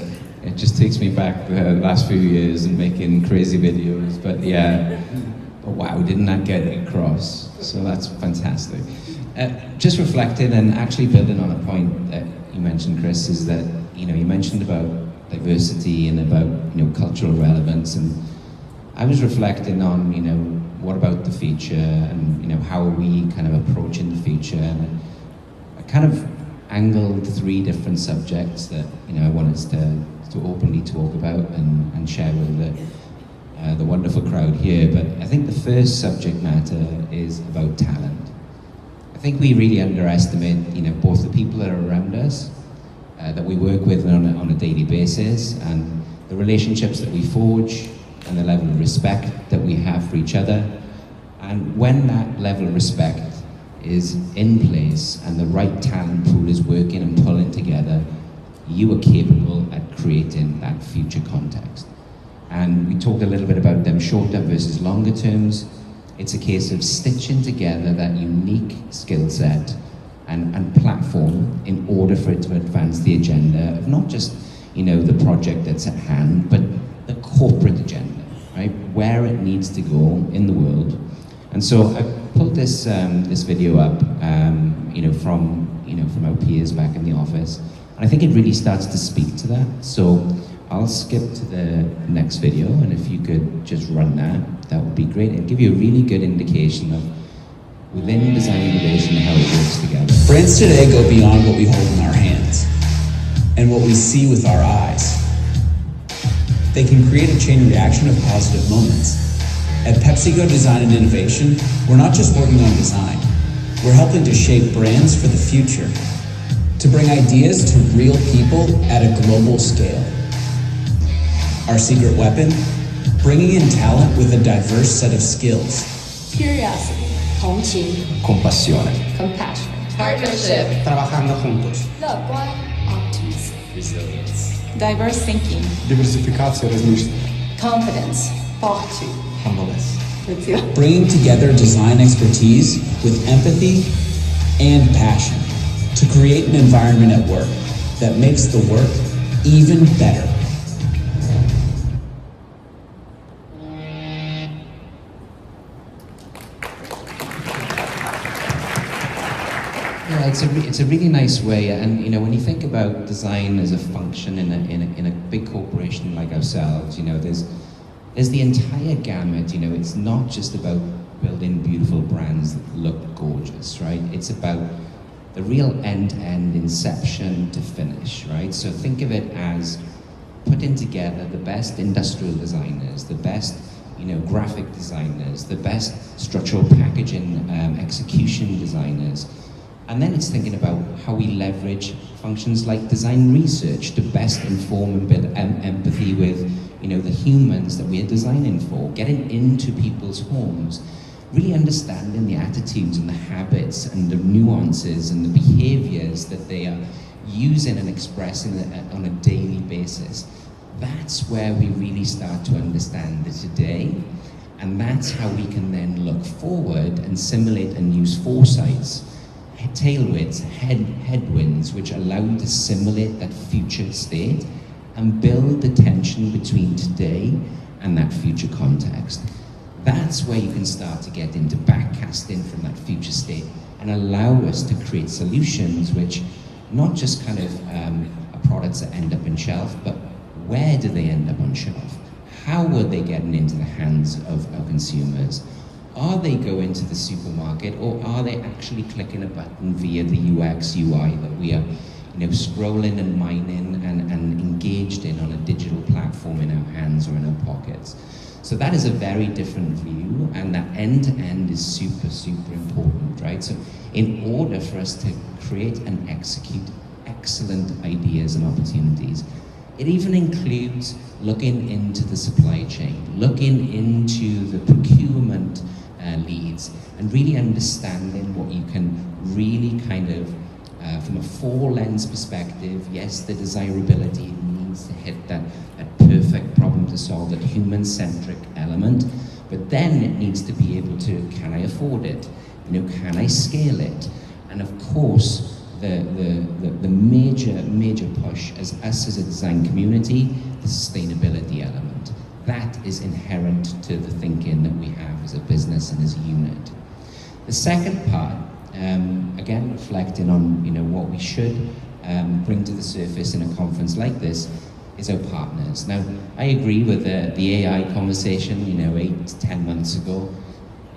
It just takes me back the last few years and making crazy videos. But yeah, but wow, didn't that get it across? So that's fantastic. Just reflecting and actually building on a point that you mentioned, Chris, is that you mentioned about diversity and about cultural relevance, and I was reflecting on what about the future and how are we kind of approaching the future, and I kind of angled 3 different subjects that I want us to openly talk about and share with the wonderful crowd here. But I think the first subject matter is about talent. I think we really underestimate, both the people that are around us, that we work with on a daily basis, and the relationships that we forge, and the level of respect that we have for each other. And when that level of respect is in place and the right talent pool is working and pulling together, you are capable at creating that future context. And we talked a little bit about them short-term versus longer terms. It's a case of stitching together that unique skill set and platform in order for it to advance the agenda of not just, the project that's at hand, but the corporate agenda, right? Where it needs to go in the world. And so I pulled this video up, from our peers back in the office. And I think it really starts to speak to that. So I'll skip to the next video, and if you could just run that would be great. It'll give you a really good indication of within design innovation how it works together. Brands today go beyond what we hold in our hands and what we see with our eyes. They can create a chain reaction of positive moments. At PepsiCo Design and Innovation, we're not just working on design. We're helping to shape brands for the future, to bring ideas to real people at a global scale. Our secret weapon? Bringing in talent with a diverse set of skills. Curiosity, 同情 Compassione. compassion, partnership, Trabajando juntos. 乐观 optimism, Resilience. diverse thinking, Dywersyfikacja rozmyśleń. confidence, 保持 Humbleness. Bringing together design expertise with empathy and passion to create an environment at work that makes the work even better. Yeah, it's a really nice way, and when you think about design as a function in a big corporation like ourselves, there's the entire gamut. It's not just about building beautiful brands that look gorgeous, right? It's about the real end-to-end inception to finish, right? So think of it as putting together the best industrial designers, the best graphic designers, the best structural packaging execution designers. And then it's thinking about how we leverage functions like design research to best inform and build empathy with, the humans that we are designing for, getting into people's homes, really understanding the attitudes and the habits and the nuances and the behaviors that they are using and expressing on a daily basis. That's where we really start to understand the today, and that's how we can then look forward and simulate and use foresights, tailwinds, headwinds, which allow you to simulate that future state and build the tension between today and that future context. That's where you can start to get into backcasting from that future state and allow us to create solutions which not just kind of are products that end up on shelf, but where do they end up on shelf? How are they getting into the hands of our consumers? Are they going to the supermarket, or are they actually clicking a button via the UX, UI that we are scrolling and mining and engaged in on a digital platform in our hands or in our pockets? So that is a very different view, and that end-to-end is super, super important, right? So in order for us to create and execute excellent ideas and opportunities, it even includes looking into the supply chain, looking into the procurement leads, and really understanding what you can really kind of, from a four-lens perspective, yes, the desirability needs to hit that perfect problem to solve, that human-centric element, but then it needs to be able to, can I afford it? Can I scale it? And of course, the major push as us as a design community, the sustainability element. That is inherent to the thinking that we have as a business and as a unit. The second part, again reflecting on what we should bring to the surface in a conference like this, is our partners. Now, I agree with the AI conversation 8 to 10 months ago.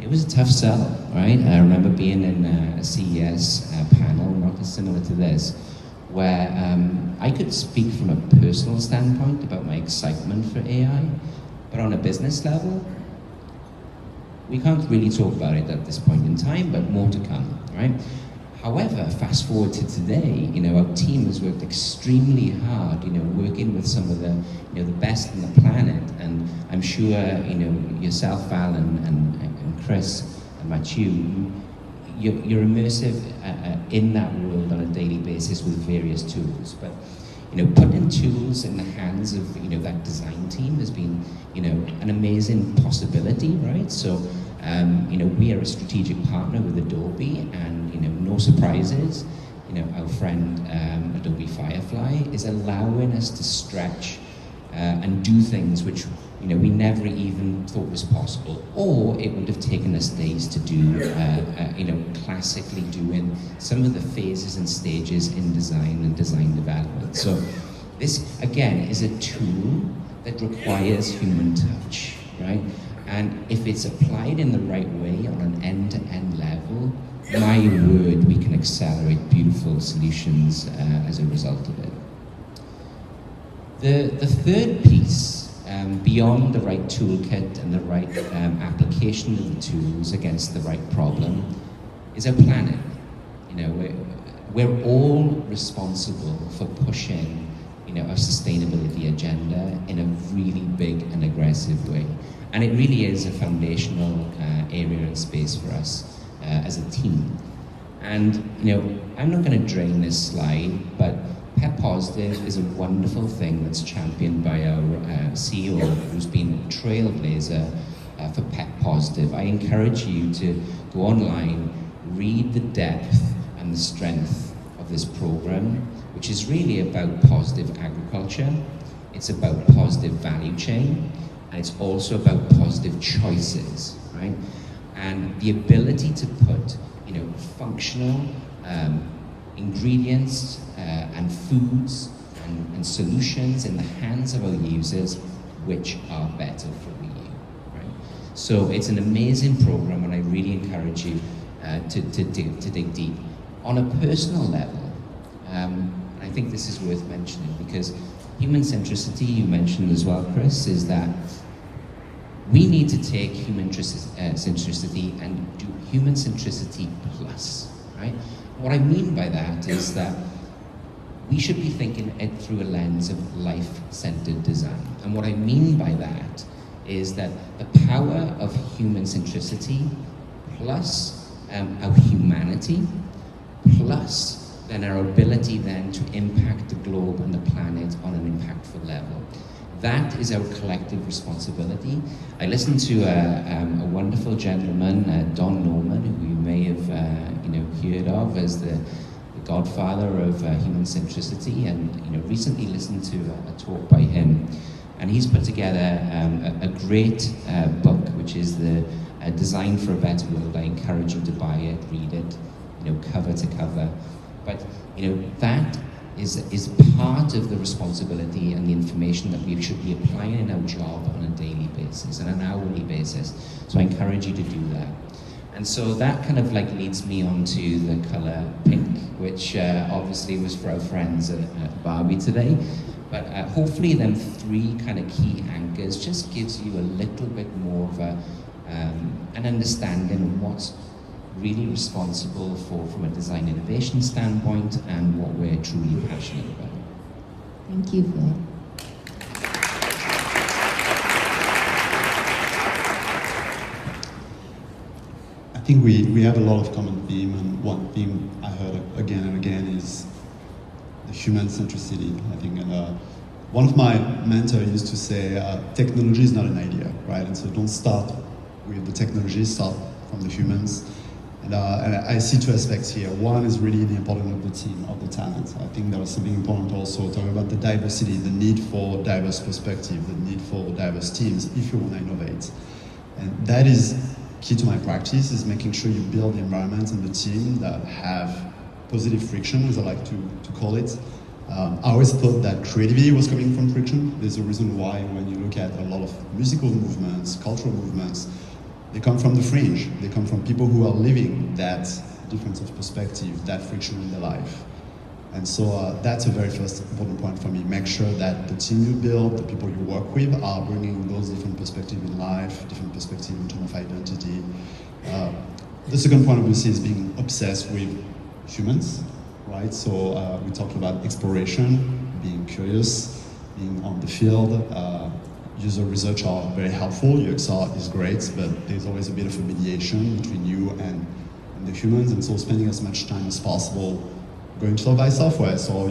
It was a tough sell, right? I remember being in a CES panel, not dissimilar to this, where I could speak from a personal standpoint about my excitement for AI, but on a business level, we can't really talk about it at this point in time, but more to come, right? However, fast forward to today, our team has worked extremely hard, working with some of the best on the planet, and I'm sure, yourself, Val, and Chris, and Matthieu, you're immersive in that world on a daily basis with various tools, but putting tools in the hands of that design team has been an amazing possibility, right? So we are a strategic partner with Adobe, and no surprises, our friend Adobe Firefly is allowing us to stretch and do things which we never even thought was possible, or it would have taken us days to do, classically doing some of the phases and stages in design and design development. So this, again, is a tool that requires human touch, right? And if it's applied in the right way on an end-to-end level, my word, we can accelerate beautiful solutions as a result of it. The third piece, beyond the right toolkit and the right application of the tools against the right problem, is our planning. We're all responsible for pushing our sustainability agenda in a really big and aggressive way. And it really is a foundational area and space for us as a team. And I'm not going to drain this slide, but Pep Positive is a wonderful thing that's championed by our CEO, who's been a trailblazer for Pep Positive. I encourage you to go online, read the depth and the strength of this program, which is really about positive agriculture. It's about positive value chain, and it's also about positive choices, right? And the ability to put, functional ingredients and foods and solutions in the hands of our users, which are better for you, right? So it's an amazing program, and I really encourage you to dig deep. On a personal level, I think this is worth mentioning, because human centricity, you mentioned as well, Chris, is that we need to take human centricity and do human centricity plus, right? What I mean by that is that we should be thinking it through a lens of life-centered design. And what I mean by that is that the power of human centricity plus our humanity plus then our ability then to impact the globe and the planet on an impactful level. that is our collective responsibility. I listened to a wonderful gentleman, Don Norman, who you may have heard of as the godfather of human centricity, and recently listened to a talk by him, and he's put together a great book, which is the Design for a Better World. I encourage you to buy it, read it, cover to cover. But that is part of the responsibility and the information that we should be applying in our job on a daily basis and an hourly basis. So I encourage you to do that. And so that kind of leads me on to the color pink, which obviously was for our friends at Barbie today. But hopefully them three kind of key anchors just gives you a little bit more of an understanding of what's really responsible from a design innovation standpoint and what we're truly passionate about. Thank you, Phil. I think we have a lot of common theme, and one theme I heard again and again is the human centricity. I think, and one of my mentors used to say, technology is not an idea, right? And so don't start with the technology, start from the humans. And I see two aspects here. One is really the importance of the team, of the talent. I think there was something important also, talking about the diversity, the need for diverse perspective, the need for diverse teams if you want to innovate. And that is key to my practice, is making sure you build the environment and the team that have positive friction, as I like to call it. I always thought that creativity was coming from friction. There's a reason why when you look at a lot of musical movements, cultural movements, they come from the fringe. They come from people who are living that difference of perspective, that friction in their life. And so that's a very first important point for me. Make sure that the team you build, the people you work with, are bringing those different perspectives in life, different perspectives in terms of identity. The second point, obviously, is being obsessed with humans, right? So we talked about exploration, being curious, being on the field. User research are very helpful. UXR is great, but there's always a bit of a mediation between you and the humans, and so spending as much time as possible going to buy software, so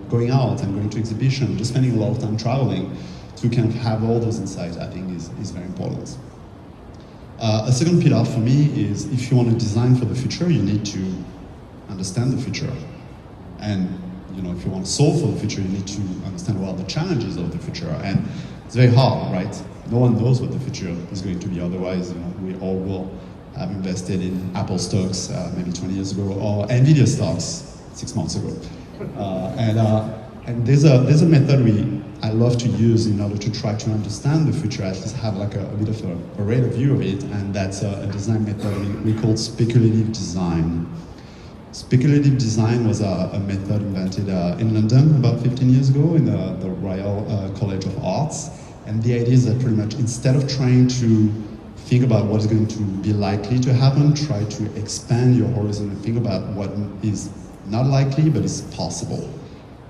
going out and going to exhibition, just spending a lot of time traveling to kind of have all those insights, I think is very important. A second pillar for me is, if you want to design for the future, you need to understand the future. And if you want to solve for the future, you need to understand what are the challenges of the future. And it's very hard, right? No one knows what the future is going to be. Otherwise, we all will have invested in Apple stocks maybe 20 years ago, or Nvidia stocks 6 months ago. And there's a method I love to use in order to try to understand the future, at least have like a bit of a radar view of it, and that's a design method we call speculative design. Speculative design was a method invented in London about 15 years ago in the Royal College of Arts. And the idea is that pretty much instead of trying to think about what is going to be likely to happen, try to expand your horizon and think about what is not likely but is possible.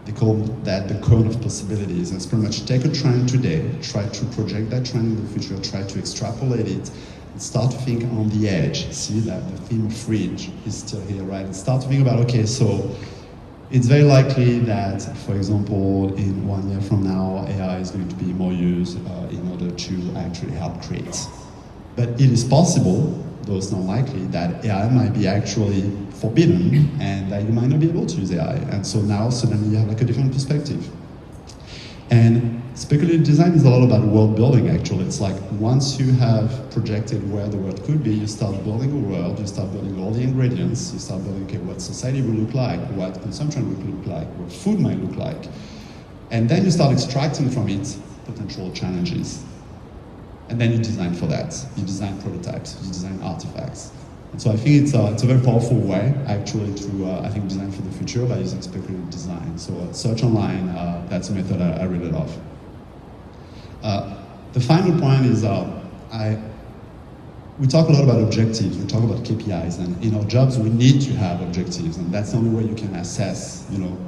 They call that the cone of possibilities. And it's pretty much take a trend today, try to project that trend in the future, try to extrapolate it, and start to think on the edge. See that the theme of fringe is still here, right? And start to think about, okay, so it's very likely that, for example, in 1 year from now, AI is going to be more used in order to actually help create. But it is possible, though it's not likely, that AI might be actually forbidden and that you might not be able to use AI. And so now suddenly you have like a different perspective. And speculative design is a lot about world building, actually. It's like once you have projected where the world could be, you start building a world, you start building all the ingredients, you start building, okay, what society will look like, what consumption will look like, what food might look like. And then you start extracting from it potential challenges. And then you design for that. You design prototypes, you design artifacts. And so I think it's a very powerful way, actually, to I think design for the future by using speculative design. So search online, that's a method I really love. The final point is we talk a lot about objectives, we talk about KPIs, and in our jobs we need to have objectives, and that's the only way you can assess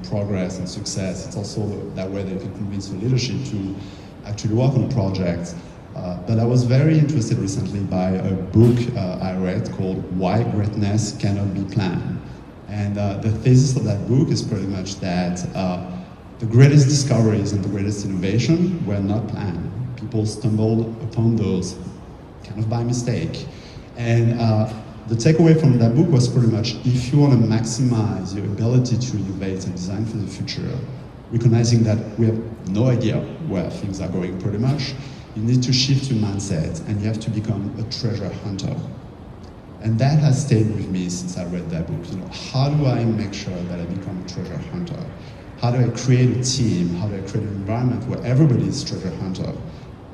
progress and success. It's also that way that you can convince your leadership to actually work on a project. But I was very interested recently by a book I read called Why Greatness Cannot Be Planned. And the thesis of that book is pretty much that the greatest discoveries and the greatest innovation were not planned. People stumbled upon those kind of by mistake. And the takeaway from that book was pretty much, if you want to maximize your ability to innovate and design for the future, recognizing that we have no idea where things are going pretty much, you need to shift your mindset and you have to become a treasure hunter. And that has stayed with me since I read that book. You know, how do I make sure that I become a treasure hunter? How do I create a team? How do I create an environment where everybody is treasure hunter?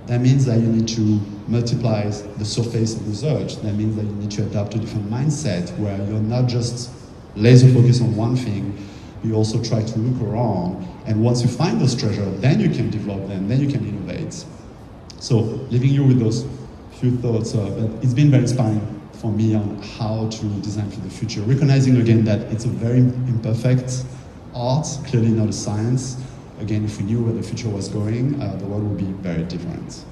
That means that you need to multiply the surface of research. That means that you need to adopt a different mindset where you're not just laser focused on one thing, you also try to look around. And once you find those treasures, then you can develop them, then you can innovate. So leaving you with those few thoughts, but it's been very inspiring for me on how to design for the future. Recognizing again that it's a very imperfect art, clearly not a science. Again, if we knew where the future was going, the world would be very different.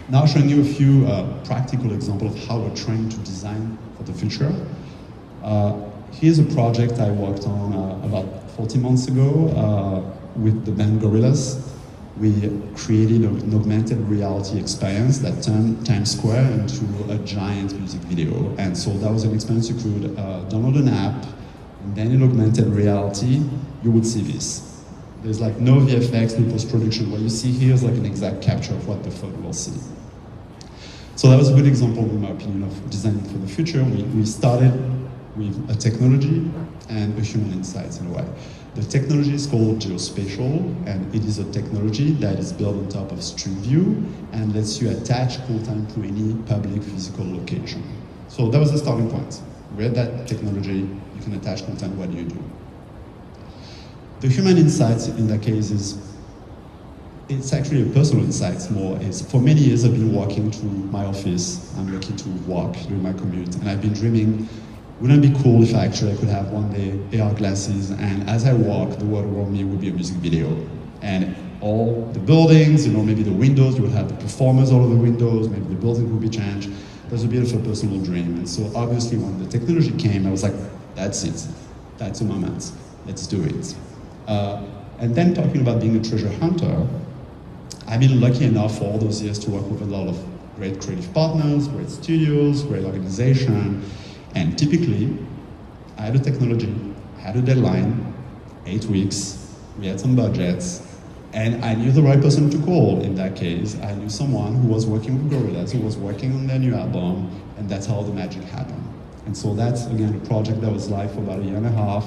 Now showing you a few practical examples of how we're trying to design for the future. Here's a project I worked on about 14 months ago with the band Gorillaz. We created an augmented reality experience that turned Times Square into a giant music video. And so that was an experience you could download an app, and then in augmented reality, you would see this. There's like no VFX, no post-production. What you see here is like an exact capture of what the phone will see. So that was a good example, in my opinion, of designing for the future. We started with a technology and a human insight in a way. The technology is called geospatial, and it is a technology that is built on top of Street View and lets you attach content to any public physical location. So that was the starting point. With that technology, you can attach content. What do you do? The human insight in that case is, it's actually a personal insight more. For many years I've been walking to my office. I'm lucky to walk during my commute, and I've been dreaming, wouldn't it be cool if I could have one day AR glasses, and as I walk, the world around me would be a music video. And all the buildings, you know, maybe the windows, you would have the performers all over the windows, maybe the building would be changed. That was a bit of a personal dream. And so obviously when the technology came, I was like, that's it. That's the moment. Let's do it. And then talking about being a treasure hunter, I've been lucky enough for all those years to work with a lot of great creative partners, great studios, great organization. And typically, I had a technology, I had a deadline, 8 weeks, we had some budgets, and I knew the right person to call in that case. I knew someone who was working with Gorillaz, who was working on their new album, and that's how the magic happened. And so that's, again, a project that was live for about a year and a half,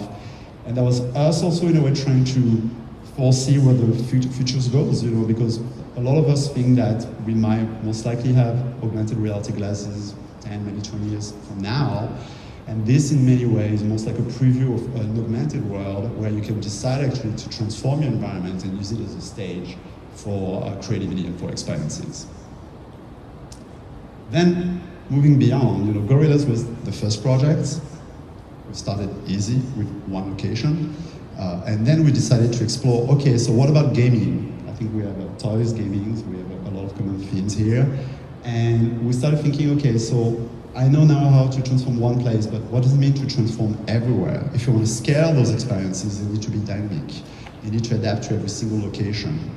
and that was us also, in a way, trying to foresee where the future goes, you know, because a lot of us think that we might most likely have augmented reality glasses 10, maybe 20 years from now. And this, in many ways, is most like a preview of an augmented world where you can decide actually to transform your environment and use it as a stage for creativity and for experiences. Then, moving beyond, you know, Gorillaz was the first project. We started easy with one location. And then we decided to explore, okay, so what about gaming? I think we have toys, gaming, so we have a lot of common themes here. And we started thinking, okay, so I know now how to transform one place, but what does it mean to transform everywhere? If you want to scale those experiences, you need to be dynamic. You need to adapt to every single location.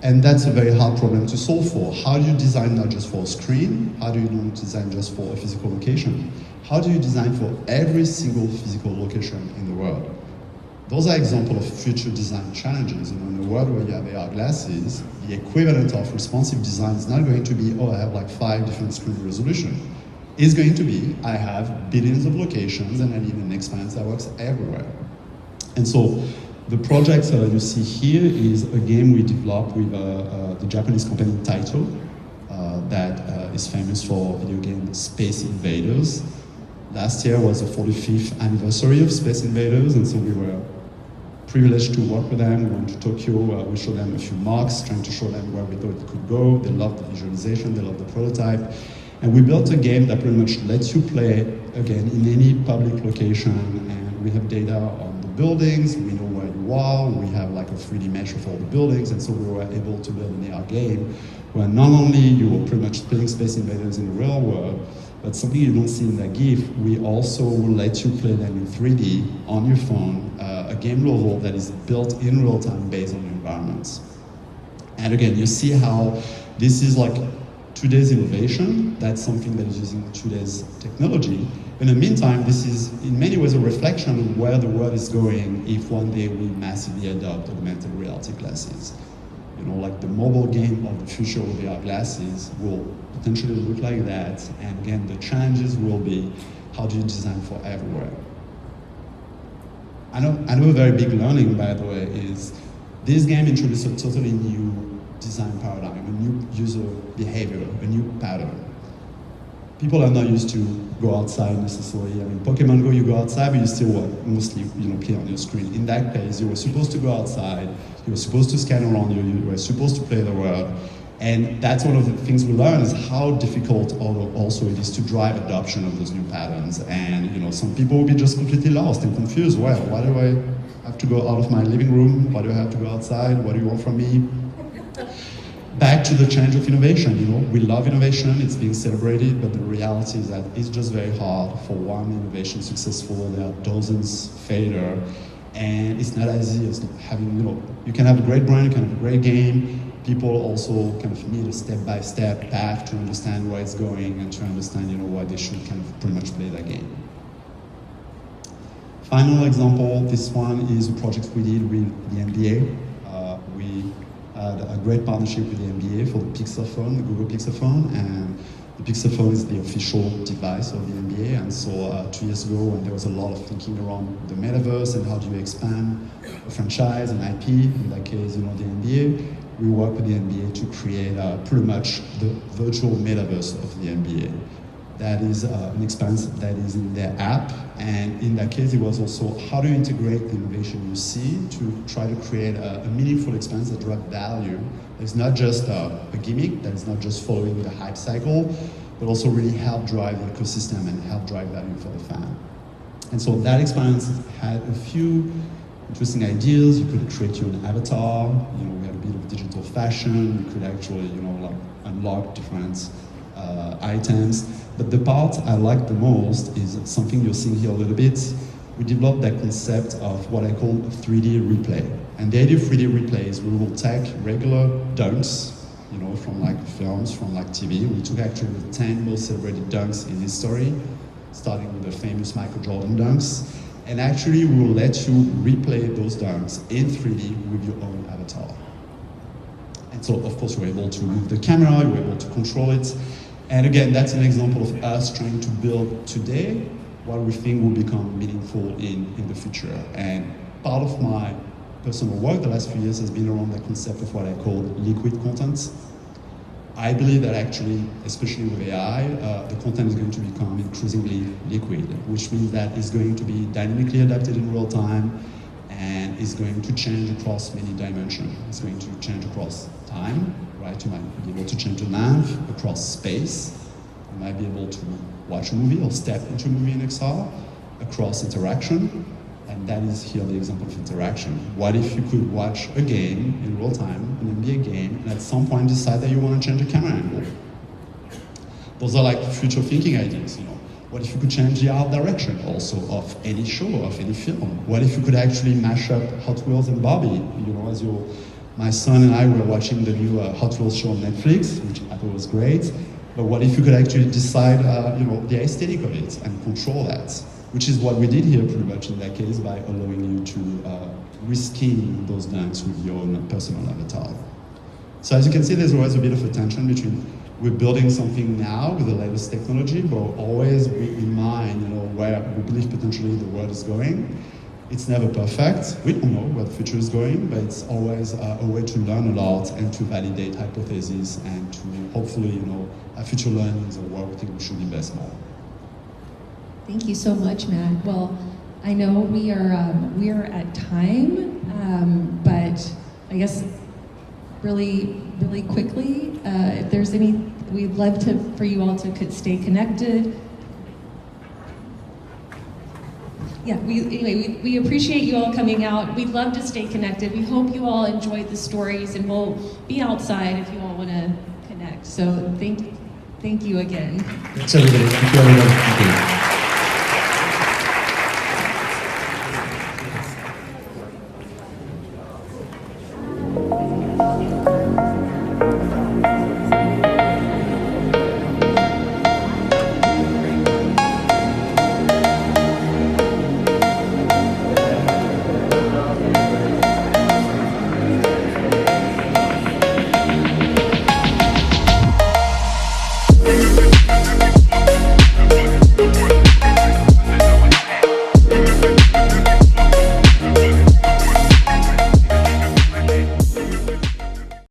And that's a very hard problem to solve for. How do you design not just for a screen? How do you not design just for a physical location? How do you design for every single physical location in the world? Those are examples of future design challenges. You know, in a world where you have AR glasses, the equivalent of responsive design is not going to be, oh, I have like 5 different screen resolutions. It's going to be, I have billions of locations and I need an experience that works everywhere. And so the project you see here is a game we developed with the Japanese company Taito that is famous for video game Space Invaders. Last year was the 45th anniversary of Space Invaders, and so we were privileged to work with them. We went to Tokyo, we showed them a few mocks, trying to show them where we thought it could go. They loved the visualization, they loved the prototype. And we built a game that pretty much lets you play, again, in any public location, and we have data on the buildings, we know where you are, we have like a 3D mesh of all the buildings, and so we were able to build an AR game where not only you were pretty much playing Space Invaders in the real world, But something you don't see in that GIF, we also will let you play them in 3D on your phone, a game level that is built in real time based on your environments. And again, you see how this is like today's innovation. That's something that is using today's technology. In the meantime, this is in many ways a reflection of where the world is going if one day we massively adopt augmented reality glasses. You know, like the mobile game of the future with VR glasses will potentially look like that. And again, the challenges will be, how do you design for everywhere? I know a very big learning, by the way, is this game introduced a totally new design paradigm, a new user behavior, a new pattern. People are not used to go outside necessarily. I mean, Pokemon Go, you go outside, but you still mostly play on your screen. In that case, you were supposed to go outside, you were supposed to scan around you were supposed to play the world. And that's one of the things we learn is how difficult also it is to drive adoption of those new patterns. And some people will be just completely lost and confused. Well, why do I have to go out of my living room? Why do I have to go outside? What do you want from me? Back to the challenge of innovation, we love innovation, it's being celebrated, but the reality is that it's just very hard for one innovation successful. There are dozens failure, and it's not as easy as having, you can have a great brand, you can have a great game. People also kind of need a step-by-step path to understand where it's going and to understand, why they should kind of pretty much play that game. Final example, this one is a project we did with the NBA. We had a great partnership with the NBA for the Pixel phone, the Google Pixel phone, and the Pixel phone is the official device of the NBA. And so 2 years ago, when there was a lot of thinking around the metaverse and how do you expand a franchise and IP, in that case, the NBA, we worked with the NBA to create pretty much the virtual metaverse of the NBA. That is an experience that is in their app, and in that case it was also how to integrate the innovation you see to try to create a meaningful experience that drives value. It's not just a gimmick, that is not just following the hype cycle, but also really help drive the ecosystem and help drive value for the fan. And so that experience had a few interesting ideas. You could create your own avatar, we had a bit of digital fashion, you could actually unlock different items. But the part I like the most is something you're seeing here a little bit. We developed that concept of what I call a 3D replay. And the idea of 3D replay is we will take regular dunks, from films, from TV. We took actually the 10 most celebrated dunks in history, starting with the famous Michael Jordan dunks. And actually we will let you replay those dunks in 3D with your own avatar. And so of course you're able to move the camera, you're able to control it. And again, that's an example of us trying to build today what we think will become meaningful in the future. And part of my personal work the last few years has been around the concept of what I call liquid content. I believe that actually, especially with AI, the content is going to become increasingly liquid, which means that it's going to be dynamically adapted in real time and is going to change across many dimensions. It's going to change across time, right? You might be able to change the length across space. You might be able to watch a movie or step into a movie in XR across interaction. And that is here the example of interaction. What if you could watch a game in real time, an NBA game, and at some point decide that you want to change the camera angle? Those are future thinking ideas, What if you could change the art direction also of any show, of any film? What if you could actually mash up Hot Wheels and Barbie? As my son and I were watching the new Hot Wheels show on Netflix, which I thought was great. But what if you could actually decide, the aesthetic of it and control that? Which is what we did here pretty much in that case by allowing you to reskin those dunks with your own personal avatar. So as you can see, there's always a bit of a tension between we're building something now with the latest technology, but always in mind, where we believe potentially the world is going. It's never perfect. We don't know where the future is going, but it's always a way to learn a lot and to validate hypotheses and to hopefully, future learnings or where we think we should invest more. Thank you so much, Matt. Well, I know we are at time, but I guess really quickly, if there's any, we'd love for you all to stay connected. Yeah, we appreciate you all coming out. We'd love to stay connected. We hope you all enjoyed the stories, and we'll be outside if you all want to connect. So thank Thank you again. Thanks, everybody. Thank you, everybody. Thank you.